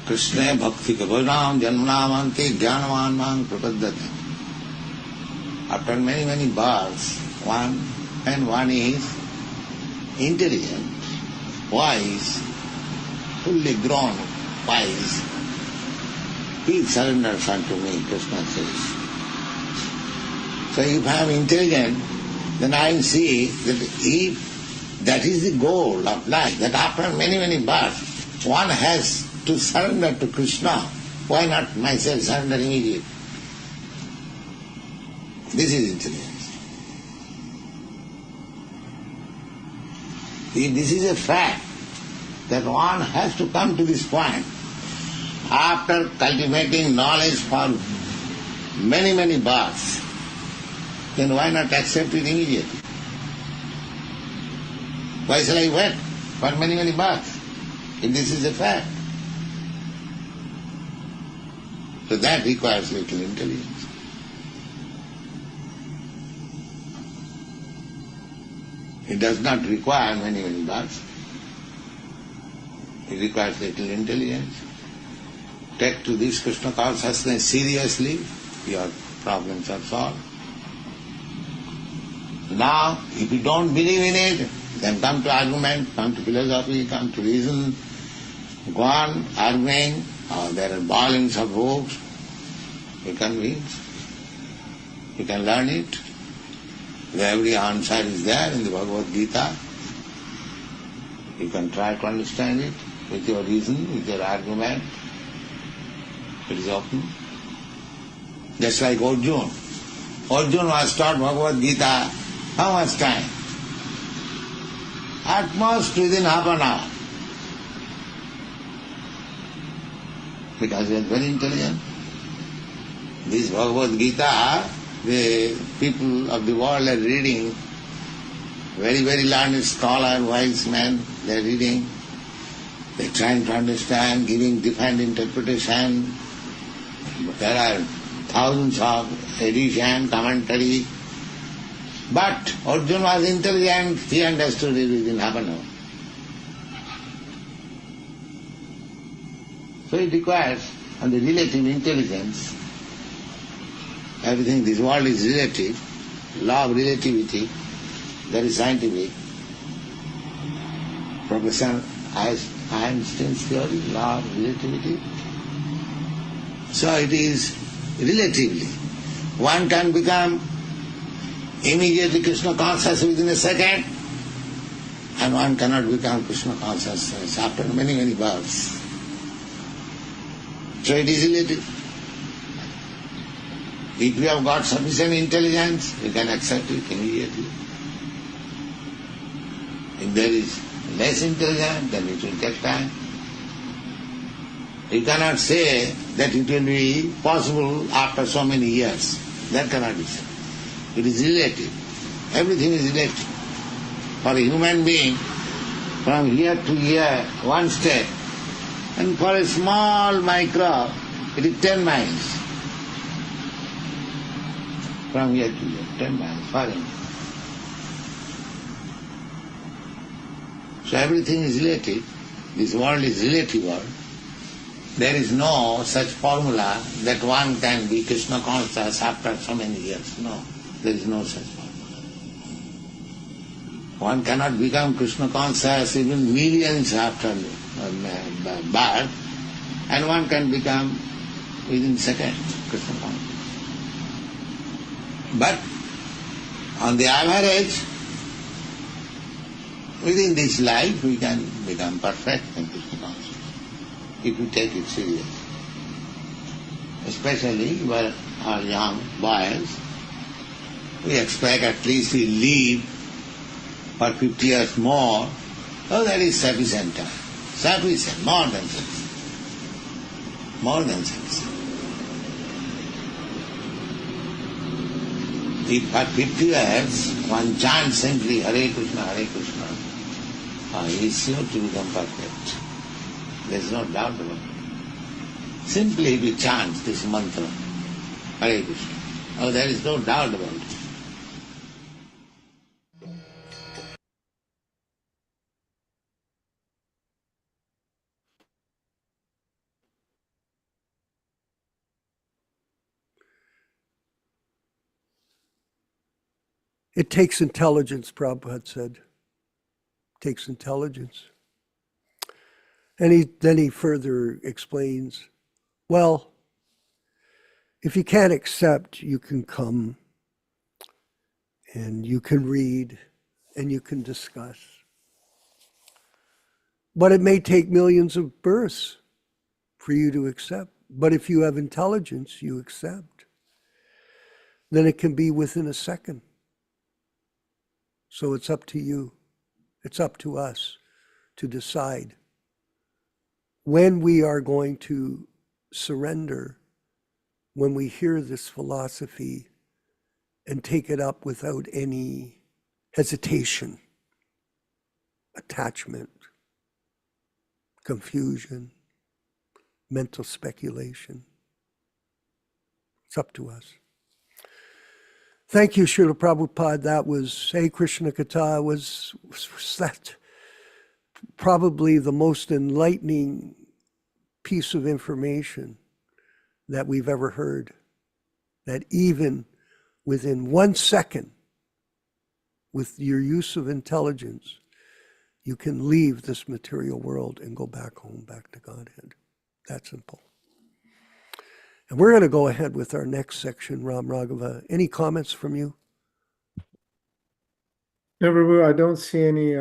Krishna bhakti kavanam janmanamante jnanavan mang prapaddati. After many births, one is intelligent, wise, fully grown, wise. He surrenders unto me, Krishna says. So if I am intelligent, then I see that if that is the goal of life, that after many births, one has to surrender to Krishna, why not myself surrender immediately? This is intelligence. This is a fact that one has to come to this point. After cultivating knowledge for many births, then why not accept it immediately? Why shall I wait for many births if this is a fact? So that requires little intelligence. It does not require many births. It requires little intelligence. Take to this Krishna consciousness seriously, your problems are solved. Now, if you don't believe in it, then come to argument, come to philosophy, come to reason, go on arguing. There are volumes of books. You convince. You can learn it. Every answer is there in the Bhagavad Gita. You can try to understand it with your reason, with your argument. It is open. Just like Arjuna. Arjuna was taught Bhagavad Gita how much time? At most within half an hour. Because he is very intelligent. This Bhagavad Gita, the people of the world are reading, very learned scholar, wise men, they are reading, they are trying to understand, giving different interpretation. But there are thousands of edition, commentary. But Arjuna was intelligent, he understood it within half an hour. So it requires on the relative intelligence. Everything, this world is relative, law of relativity, that is scientific. Professor Einstein's theory, law of relativity. So it is relatively. One can become immediately Krishna conscious within a second, and one cannot become Krishna conscious after many, many births. So it is relative. If you have got sufficient intelligence, you can accept it immediately. If there is less intelligence, then it will take time. You cannot say that it will be possible after so many years. That cannot be said. It is relative. Everything is relative. For a human being, from here to here, one step, and for a small microbe, it is 10 miles. From here to here, 10 miles, foreign. So everything is relative. This world is relative world. There is no such formula that one can be Krishna conscious after so many years. No, there is no such formula. One cannot become Krishna conscious even millions after birth, and one can become within seconds Krishna conscious. But on the average, within this life we can become perfect in Krishna consciousness if we take it seriously. Especially while our young boys, we expect at least we live for 50 years more. Oh, that is sufficient time. Sufficient, more than sufficient. More than sufficient. If for 50 years one chants simply Hare Krishna, he is sure to become perfect. There is no doubt about it. Simply if he chants this mantra, Hare Krishna, oh, there is no doubt about it. It takes intelligence, Prabhupada said. It takes intelligence. And then he further explains, well, if you can't accept, you can come and you can read and you can discuss. But it may take millions of births for you to accept. But if you have intelligence, you accept. Then it can be within a second. So it's up to you. It's up to us to decide when we are going to surrender, when we hear this philosophy and take it up without any hesitation, attachment, confusion, mental speculation. It's up to us. Thank you, Srila Prabhupada. That was Hare Krishna Katha, was that probably the most enlightening piece of information that we've ever heard. That even within 1 second, with your use of intelligence, you can leave this material world and go back home, back to Godhead. That simple. And we're going to go ahead with our next section, Ram Raghava. Any comments from you? No, Prabhu, I don't see any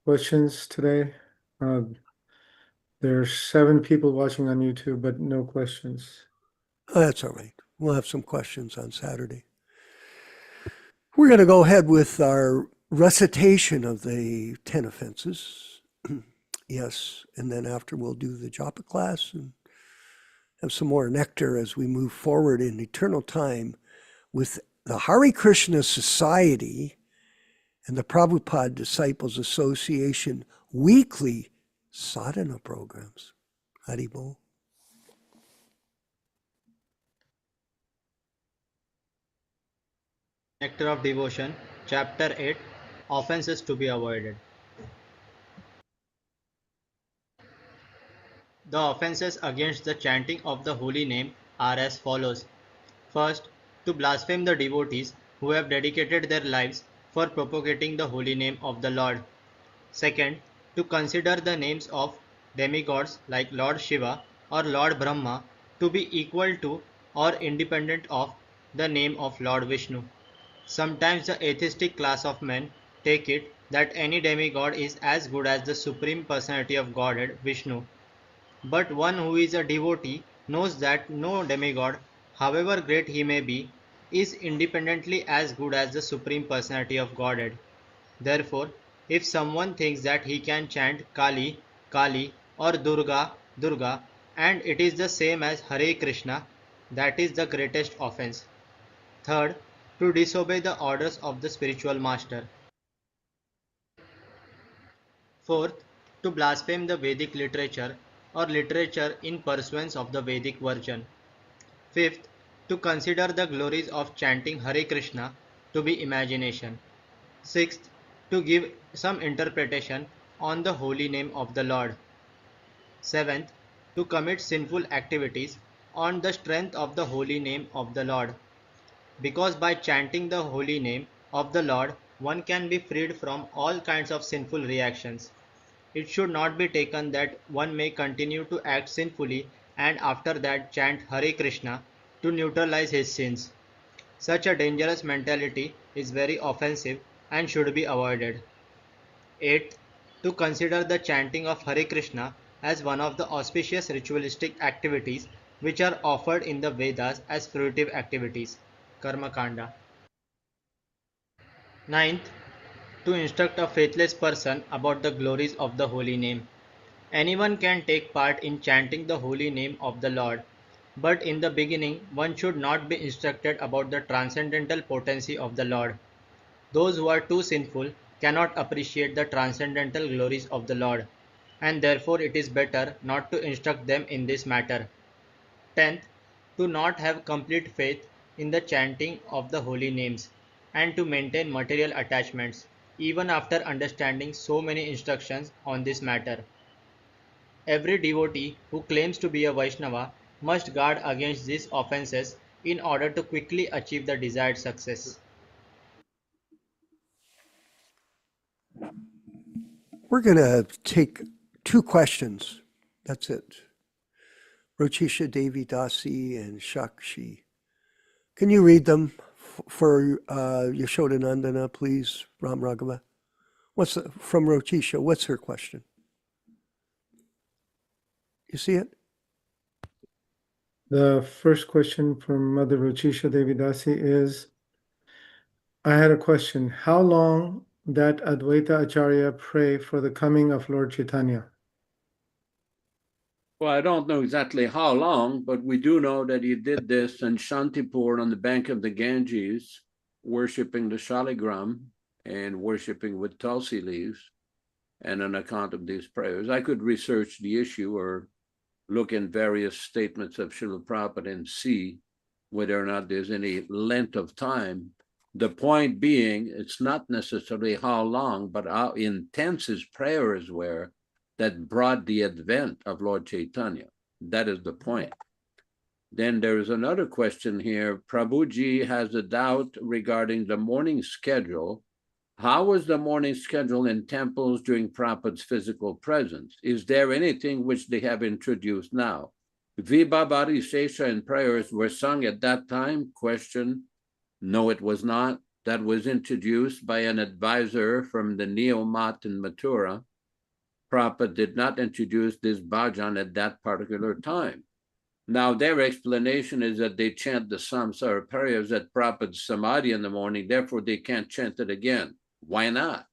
questions today. There's 7 people watching on YouTube, but no questions. Oh, that's all right. We'll have some questions on Saturday. We're going to go ahead with our recitation of the 10 offenses. Yes, and then after we'll do the japa class and have some more nectar as we move forward in eternal time with the Hare Krishna Society and the Prabhupada Disciples Association weekly sadhana programs. Haribol. Nectar of Devotion, Chapter 8, Offenses to be Avoided. The offenses against the chanting of the holy name are as follows. First, to blaspheme the devotees who have dedicated their lives for propagating the holy name of the Lord. Second, to consider the names of demigods like Lord Shiva or Lord Brahma to be equal to or independent of the name of Lord Vishnu. Sometimes the atheistic class of men take it that any demigod is as good as the Supreme Personality of Godhead, Vishnu. But one who is a devotee knows that no demigod, however great he may be, is independently as good as the Supreme Personality of Godhead. Therefore, if someone thinks that he can chant Kali, Kali or Durga, Durga, and it is the same as Hare Krishna, that is the greatest offense. Third, to disobey the orders of the spiritual master. Fourth, to blaspheme the Vedic literature or literature in pursuance of the Vedic version. Fifth, to consider the glories of chanting Hare Krishna to be imagination. Sixth, to give some interpretation on the holy name of the Lord. Seventh, to commit sinful activities on the strength of the holy name of the Lord. Because by chanting the holy name of the Lord, one can be freed from all kinds of sinful reactions. It should not be taken that one may continue to act sinfully and after that chant Hare Krishna to neutralize his sins. Such a dangerous mentality is very offensive and should be avoided. 8. To consider the chanting of Hare Krishna as one of the auspicious ritualistic activities which are offered in the Vedas as fruitive activities. Karma Kanda. 9th, to instruct a faithless person about the glories of the holy name. Anyone can take part in chanting the holy name of the Lord, but in the beginning one should not be instructed about the transcendental potency of the Lord. Those who are too sinful cannot appreciate the transcendental glories of the Lord, and therefore it is better not to instruct them in this matter. 10th, to not have complete faith in the chanting of the holy names, and to maintain material attachments, even after understanding so many instructions on this matter. Every devotee who claims to be a Vaishnava must guard against these offenses in order to quickly achieve the desired success. We're going to take 2 questions. That's it. Rochisha Devi Dasi and Shakshi. Can you read them for Yaśodā-nandana, please, Ram Raghava? From Rochisha, what's her question? You see it? The first question from Mother Rochisha Devi Dasi is, I had a question. How long that Advaita-ācārya pray for the coming of Lord Chaitanya? Well, I don't know exactly how long, but we do know that he did this in Shantipur on the bank of the Ganges, worshiping the Shaligram and worshiping with Tulsi leaves, and on account of these prayers. I could research the issue or look in various statements of Srila Prabhupada and see whether or not there's any length of time. The point being, it's not necessarily how long, but how intense his prayers were that brought the advent of Lord Chaitanya. That is the point. Then there is another question here. Prabhuji has a doubt regarding the morning schedule. How was the morning schedule in temples during Prabhupada's physical presence? Is there anything which they have introduced now? Vibhabhari Sesha and prayers were sung at that time? Question. No, it was not. That was introduced by an advisor from the Neo-Mat in Mathura. Prabhupada did not introduce this bhajan at that particular time. Now, their explanation is that they chant the samsara prayers at Prabhupada's samadhi in the morning, therefore they can't chant it again. Why not?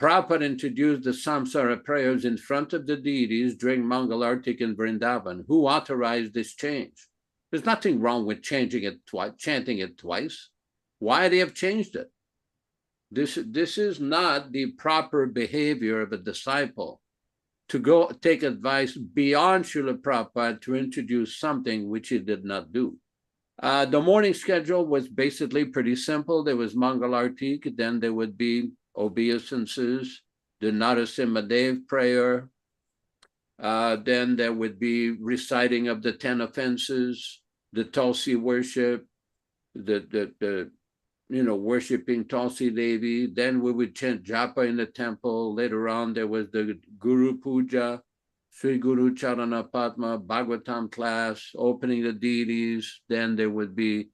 Prabhupada introduced the samsara prayers in front of the deities during Mangalartik in Vrindavan. Who authorized this change? There's nothing wrong with chanting it twice. Why they have changed it? This is not the proper behavior of a disciple to go take advice beyond Srila Prabhupada to introduce something which he did not do. The morning schedule was basically pretty simple. There was Mangalartik, then there would be obeisances, the Narasimhadev prayer, then there would be reciting of the 10 offenses, the Tulsi worship, the worshiping Tulsi Devi. Then we would chant japa in the temple. Later on, there was the Guru Puja, Sri Guru Charana Padma, Bhagavatam class, opening the deities. Then there would be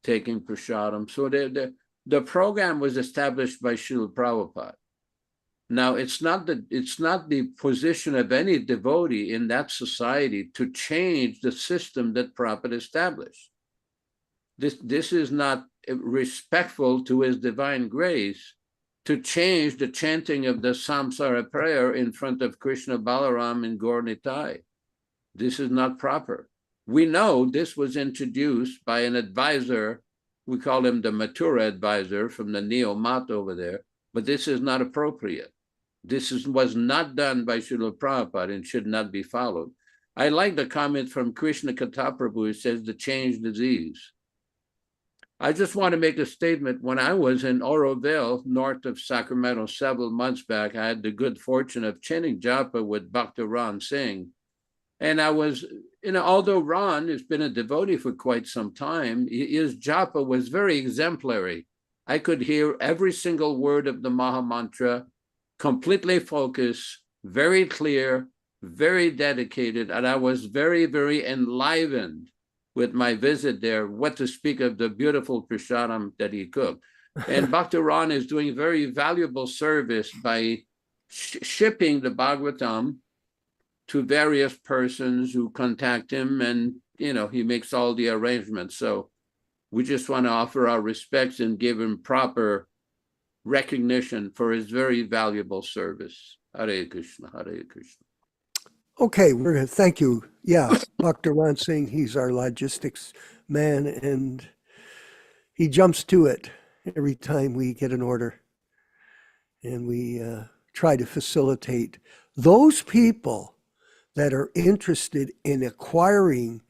taking prasadam. So the program was established by Srila Prabhupada. Now, it's not the position of any devotee in that society to change the system that Prabhupada established. This is not respectful to His Divine Grace to change the chanting of the Samsara prayer in front of Krishna Balaram and Gaur Nitai. This is not proper. We know this was introduced by an advisor. We call him the Mathura advisor from the Neo-Mat over there, but this is not appropriate. This was not done by Srila Prabhupada and should not be followed. I like the comment from Krishna Kataprabhu who says the change disease. I just want to make a statement. When I was in Oroville, north of Sacramento, several months back, I had the good fortune of chanting japa with Bhakta Ran Singh. And I was, although Ran has been a devotee for quite some time, his japa was very exemplary. I could hear every single word of the Maha Mantra, completely focused, very clear, very dedicated, and I was very, very enlivened with my visit there, what to speak of the beautiful prasadam that he cooked. And Bhakta Ran is doing very valuable service by shipping the Bhagavatam to various persons who contact him, and he makes all the arrangements. So we just want to offer our respects and give him proper recognition for his very valuable service. Hare Krishna, Hare Krishna. Okay, thank you. Yeah, Dr. Ran Singh, he's our logistics man, and he jumps to it every time we get an order. And we try to facilitate those people that are interested in acquiring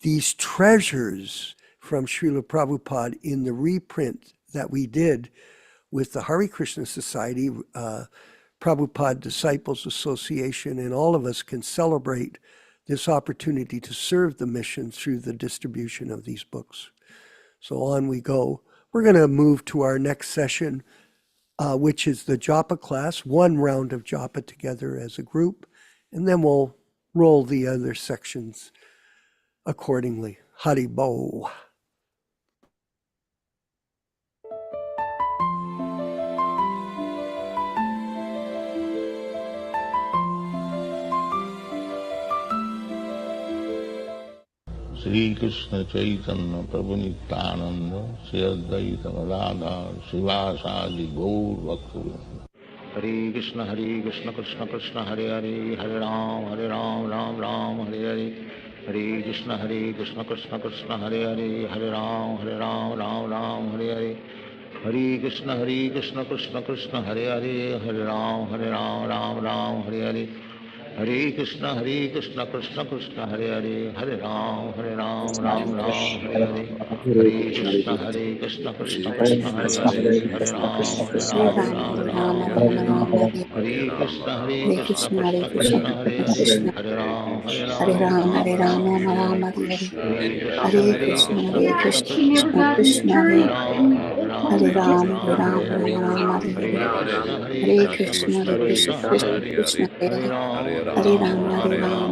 these treasures from Srila Prabhupada in the reprint that we did with the Hare Krishna Society, Prabhupada Disciples Association, and all of us can celebrate this opportunity to serve the mission through the distribution of these books. So on we go. We're going to move to our next session, which is the japa class, one round of japa together as a group, and then we'll roll the other sections accordingly. Haribo. Shri Krishna Caitanya Prabhu Nityananda Shri Advaita Gadadhar Srivasadi Gaur Bhaktivedanta. Hare Krishna Krishna Krishna Hare Hare Hare Ram Ram Ram Hare Hare Hare Krishna Krishna Krishna Hare Hare Hare Ram Ram Ram Hare Hare Hare Krishna Krishna Krishna Hare Hare Hare Ram Ram Hare Hare Hare Krishna Krishna Krishna Hare Hare Hare Ram Ram Hare Hare Hare Krishna Krishna Krishna Hare Hare Hare Ram Ram Hare Hare Hare Krishna Krishna Krishna Hare Hare Hare Ram Hare Ram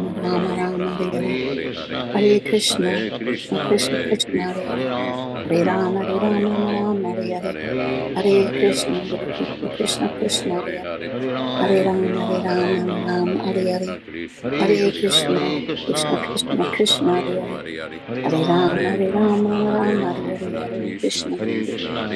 Hare Krishna Krishna Krishna Hare Hare Ram Hare Krishna Krishna Hare Hare Ram Hare Krishna Krishna Hare Hare Ram Hare Krishna Krishna Krishna Hare Ram Hare Krishna Krishna Krishna Hare Ram Hare Krishna Krishna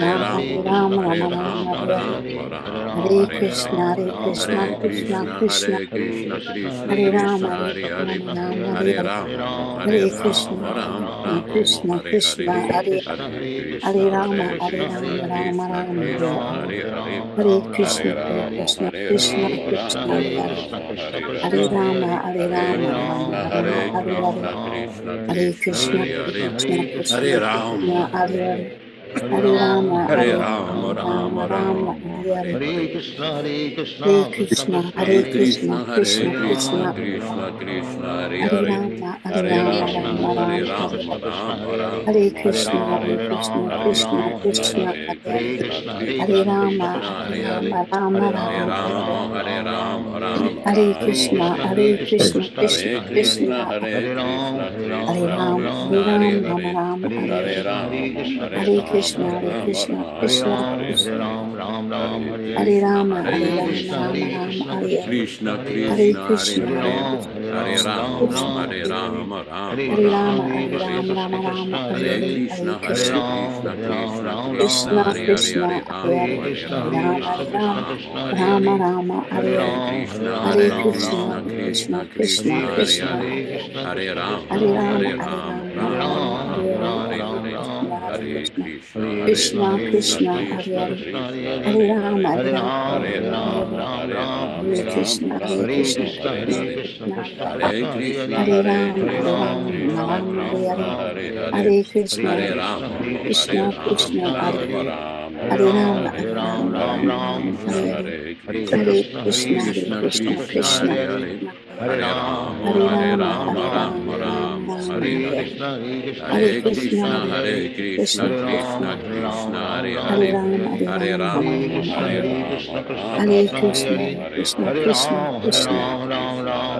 Hare Ram, Ram, Hare Ram, Hare Ram Ram, Ram, Hare Hare. Hare Hare Krishna, Hare Krishna, Hare Krishna Krishna, Krishna, Hare Krishna, Krishna Hare Ram, Krishna, Hare Hare Ram, Hare, Ram Hare Hare Hare. Ram, Hare Hare Ram, Krishna, Ram Krishna Ram, Krishna, Hare Krishna Hare, Hare Hare Hare Krishna, Rama, Hare Hare Krishna, Rama, Rama Krishna Rama Hare Krishna, Hare. Hare Hare, Hare Hare Krishna, Hare Ram, Krishna, Hare Krishna Ram, Krishna Ram Hare Hare. Ram, Hare Hare Hare, Rama, Hare Hare Rama, Krishna, Rama Rama Hare Hare Hare. Krishna, Krishna Hare Krishna, Krishna, Hare Hare, Krishna Krishna, Hare Krishna Ram, Hare Hare. Hare Rama, Hare Hare Ram, Rama, Ram Rama Rama Ram, Hare Hare Hare. Hare. Hare Hare Krishna, Krishna Krishna, Krishna, Hare Hare Hare Krishna, Krishna, Hare Krishna Hare Krishna, Krishna, Ram, Hare Krishna Ram, Krishna, Ram Hare Hare Ram, Hare, Rama, Hare Hare Hare Rama, Krishna, Ram, Rama Hare Hare Rama Krishna, Hare Ram, Krishna Hare. Krishna, Ram Hare Hare, Hare Ram, Hare Krishna, Hare Ram, Hare Hare, Hare Krishna, Ram, Hare Ram Krishna Ram, Krishna, Hare Krishna Hare, Hare Hare Hare Hare. Krishna, Krishna, Hare Hare Krishna Krishna, Rama, Krishna Krishna, Krishna, Hare Hare Hare Hare, Hare, Rama, Rama Hare Hare Ram, Rama Hare Hare Hare. Ram, Ram, Hare Ram Ram, Ram, Hare Ram Hare, Hare Hare Ram, Krishna, Krishna, Hare Hare Hare Hare, Krishna, Krishna, Krishna Krishna Hare Krishna, Hare Hare, Krishna, Krishna Hare Hare Hare Hare. Ram, Krishna, Hare Hare Ram, Krishna, Ram Rama, Ram, Krishna, Hare Hare Hare Rama, Hare, Rama Hare, Rama Hare Hare Hare Hare. Krishna, Ram, Hare Krishna, Hare Hare Krishna Ram, Krishna, Krishna, Hare Hare Hare, Krishna, Ram, Hare Krishna Ram, Hare Hare Krishna. Hare, Ram, Ram Ram, Hare Hare Hare, Hare Krishna, Rama, Hare Hare Hare Rama, Krishna, Krishna, Rama Hare Rama Krishna, Hare Krishna Hare. Krishna, Krishna, Hare Hare Hare, Krishna, Krishna, Hare Hare Hare Hare, Ram, Hare Krishna, Hare Ram, Krishna Ram Ram, Krishna Ram, Hare Hare Hare Hare. Hare, Ram, Ram, Hare Hare Krishna, Ram, Rama, Hare Hare Hare Krishna, Rama, Krishna Rama Krishna, Krishna, Rama Hare Hare Hare Hare. Hare, Hare Krishna, Hare Hare Krishna. Ram, Krishna, Hare Ram, Krishna, Ram Krishna, Ram, Krishna, Hare Hare Hare, Hare, Krishna, Hare Hare Ram, Hare Hare. Hare Krishna, Hare Hare Ram, Rama, Krishna, Hare Ram, Krishna Rama, Ram, Krishna, Hare Hare Rama Hare, Hare, Rama, Hare Hare Hare Hare. Ram, Hare Krishna, Ram, Hare Hare Ram Krishna, Ram, Krishna, Hare Hare Hare, Krishna, Krishna, Krishna, Krishna, Hare Hare Krishna, Krishna, Hare, Hare Hare Hare. Krishna, Hare Krishna Ram, Krishna, Hare Hare Rama, Hare Hare, Hare Ram, Rama, Hare Ram, Rama, Ram, Hare Hare Ram, Hare. Ram, Hare Hare Ram Hare, Krishna, Ram, Hare Hare Hare Hare, Krishna. Krishna, Hare Hare Krishna, Krishna, Hare Krishna, Krishna, Krishna, Hare Krishna Krishna, Hare. Krishna, Hare Krishna, Hare, Hare Hare Rama, Hare, Hare Hare Rama, Ram, Hare Hare Rama, Hare Ram, Ram, Hare. Ram Hare Ram, Ram, Hare Hare Hare, Ram, Krishna, Hare Ram, Hare Krishna, Ram, Krishna, Hare Krishna, Hare Hare, Krishna, Krishna, Krishna Hare Hare. Hare Krishna, Hare Krishna, Hare, Hare Hare Rama, Hare Hare Krishna, Ram, Rama, Hare Krishna, Ram, Rama, Hare Ram Krishna, Hare. Ram, Hare Hare Hare, Hare, Hare Hare Krishna, Hare Krishna, Ram, Hare Hare Krishna, Krishna, Krishna Ram, Krishna, Krishna, Hare Hare Ram, Hare. Hare, Ram, Hare Hare Ram, Ram, Rama, Hare, Hare Hare Ram, Rama, Ram Hare Rama, Ram, Rama, Hare Krishna, Hare Hare, Hare. Hare Hare Krishna, Hare Krishna, Hare Hare Krishna, Hare Krishna, Krishna, Krishna Krishna, Krishna, Krishna, Krishna, Hare Hare Hare, Hare, Krishna, Hare Hare Hare. Hare Ram, Ram, Hare Hare Ram, Hare Rama, Ram Ram, Hare Ram, Ram, Rama, Hare Hare, Rama, Ram, Rama, Hare Hare Hare Hare, Hare. Krishna, Hare Krishna, Hare Hare Krishna Krishna, Krishna, Krishna, Hare Hare Hare, Hare Krishna, Krishna, Krishna, Hare Krishna, Krishna, Ram, Hare Krishna. Ram, Krishna, Ram Hare Ram, Hare Hare, Hare Rama, Hare, Hare Hare Rama, Hare Ram, Rama, Krishna, Hare Hare Hare. Hare Ram, Krishna, Krishna Ram, Hare Krishna, Ram, Hare Krishna, Hare, Hare Hare Krishna, Hare, Hare Krishna, Ram, Hare Hare Krishna. Ram, Ram Krishna, Ram,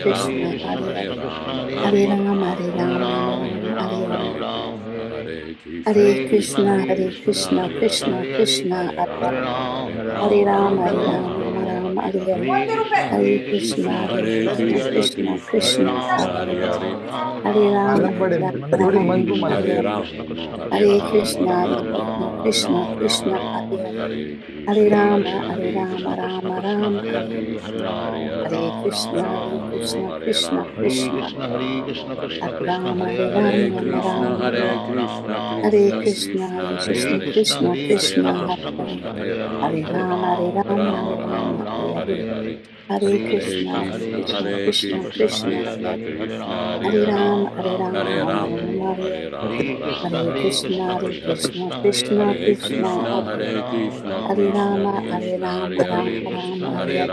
Krishna, Hare Rama, Hare Rama, Hare Hare Krishna, Krishna Krishna, Hare Rama, Hare Rama, Hare Hare Krishna, Krishna Krishna, Hare Rama, Hare Krishna, Krishna Krishna, Hare Rama, Rama Rama, Hare Krishna, Krishna Krishna, Hare Rama, Hare Rama, Hare Krishna, Krishna Krishna, Hare Rama, Hare Rama, Hare Hare Hare Krishna, Krishna Krishna, Krishna Hare Ram, Hare Ram, Hare Krishna, Krishna Krishna, Krishna Hare Rama, Hare Ram, Ram Ram, Hare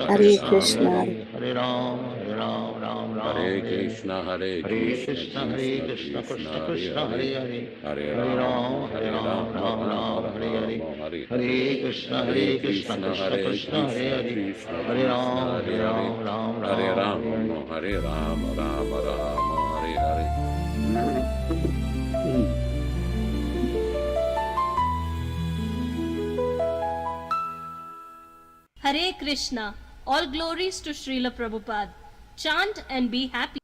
Hare Krishna. Hare Ram, Hare Ram, Ram Ram, Hare Krishna, Hare Krishna, Krishna Krishna, Krishna Hare Hare, Hare Ram, Ram Ram, Hare Hare, Hare Krishna, Krishna Krishna, Hare Hare, Hare Ram, Ram Ram, Hare Ram, Hare Ram, Ram Ram, Hare Hare. Hare Krishna. All glories to Srila Prabhupada. Chant and be happy.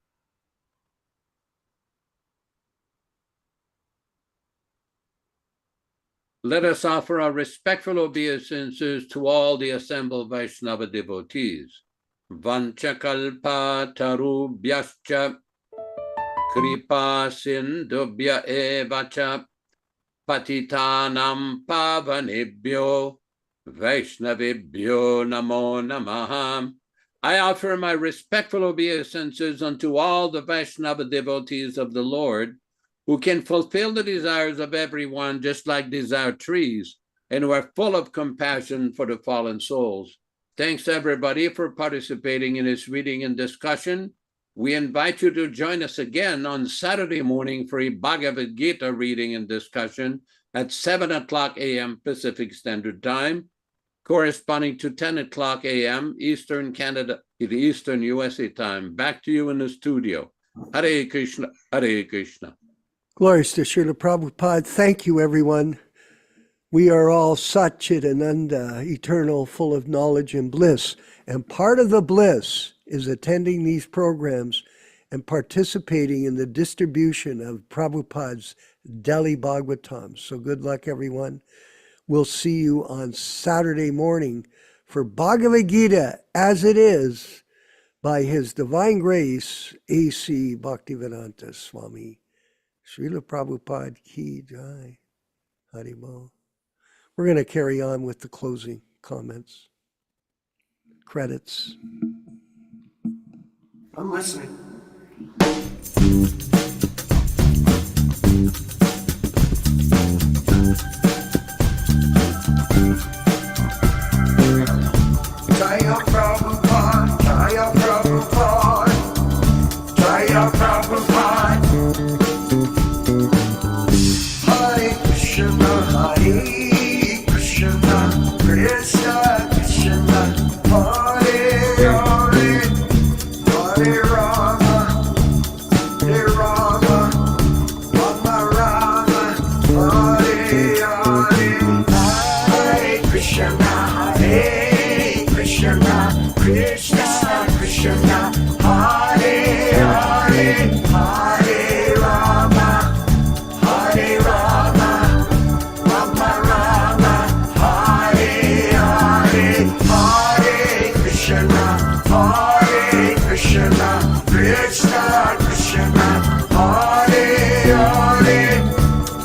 Let us offer our respectful obeisances to all the assembled Vaishnava devotees. Vanchakalpa tarubhyascha kripa sindubhya evacha patitanam pavanebhyo Vaishnavibhyo namo namaha. I offer my respectful obeisances unto all the Vaishnava devotees of the Lord, who can fulfill the desires of everyone just like these are trees, and who are full of compassion for the fallen souls. Thanks everybody for participating in this reading and discussion. We invite you to join us again on Saturday morning for a Bhagavad Gita reading and discussion at 7 o'clock a.m. Pacific Standard Time, corresponding to 10 o'clock a.m. Eastern Canada, Eastern USA time. Back to you in the studio. Hare Krishna, Hare Krishna. Glories to Srila Prabhupada. Thank you, everyone. We are all Satchidananda, eternal, full of knowledge and bliss. And part of the bliss is attending these programs and participating in the distribution of Prabhupada's Delhi Bhagavatam. So good luck, everyone. We'll see you on Saturday morning for Bhagavad Gita as it is by His Divine Grace A.C. Bhaktivedanta Swami. Srila Prabhupada Ki Jai. Haribol. We're going to carry on with the closing comments. Credits. I'm listening. Jaya Prabhupada, Jaya Prabhupada, Jaya Prabhupada. Hare Krishna, Hare Krishna, Krishna Krishna, Hare Hare, Hare Rama, Hare Rama, Rama Rama, Hare Hare, Hare Krishna, Hare Krishna, Krishna Krishna, Hare Hare, Hare Rama, Hare Rama, Rama Rama, Hare Hare, Hare Krishna, Krishna Krishna, Hare Hare,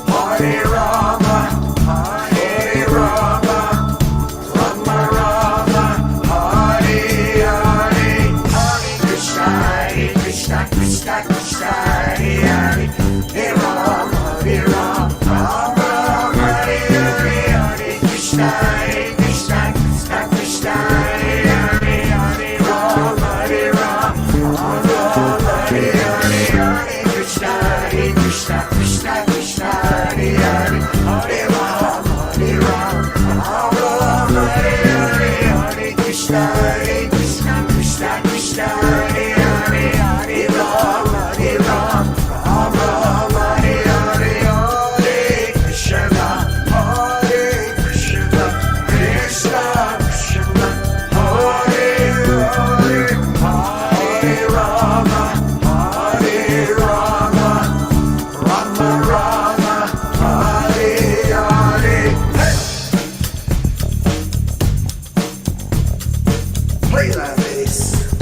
Hare Rama, Hare Rama, Rama Rama, Hare Hare, Hare Krishna, Krishna Krishna, Hare Hare, Hare Rama, Rama Rama, Hare Hare, Hare Krishna, Krishna Krishna, Hare Hare, Hare Rama, Rama Rama, Hare Hare, Hare Krishna, Krishna Krishna, Hare Hare, Hare Rama, Rama Rama, Hare Hare, Hare Krishna, Krishna Krishna, Hare Hare, Hare Rama, Rama Rama, Hare Hare, Hare Krishna, Krishna Krishna, Hare Hare, Hare Rama, Rama Rama, Hare Hare. Hey! Play that bass,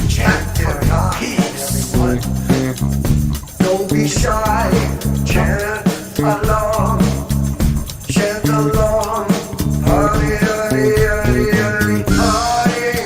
chant for peace. Don't be shy, chant along, Hare Hare, Hare Hare, Hare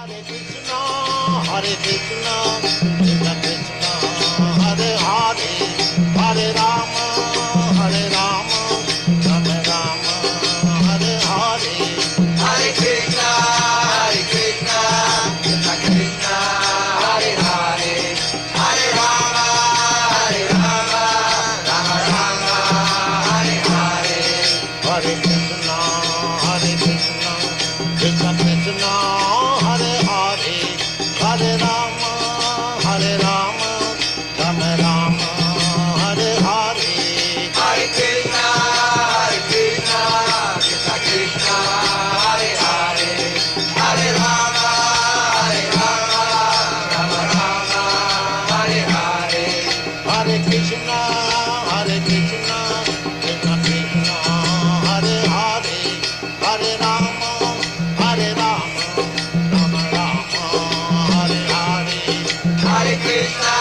Hare Krishna, Krishna Krishna, Hare Hare, Hare Rama, Hare Rama, Rama Rama, Hare Hare. Hare Krishna, Krishna Krishna, Hare Hare, Hare Rama, Rama Rama, Hare Hare. Hare Krishna, Krishna Krishna, Hare Hare, Hare Rama, Rama Rama, Hare Hare. Hare Krishna, Krishna Krishna, Hare Hare, Hare Rama, Rama Rama, Hare Hare. Hare Krishna, Krishna Krishna, Hare Hare, Hare Rama, Rama Rama, Hare Hare. Hare Krishna,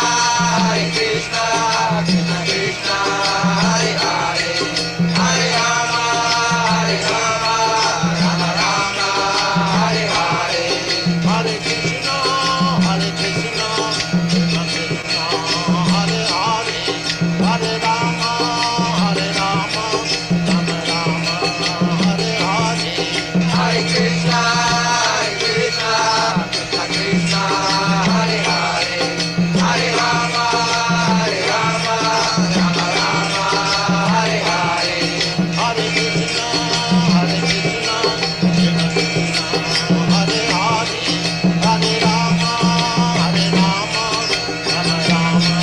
Krishna Krishna, Hare Hare, Hare Rama, Rama Rama, Hare Hare. Hare Krishna, Krishna Krishna, Hare Hare, Hare Rama, Rama Rama, Hare Hare. Hare Krishna, Krishna Krishna, Hare Hare, Hare Rama, Rama Rama, Hare Hare. Hare Krishna, Krishna Krishna, Hare Hare, Hare Rama, Rama Rama,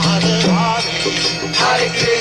Hare Hare. Hare Krishna.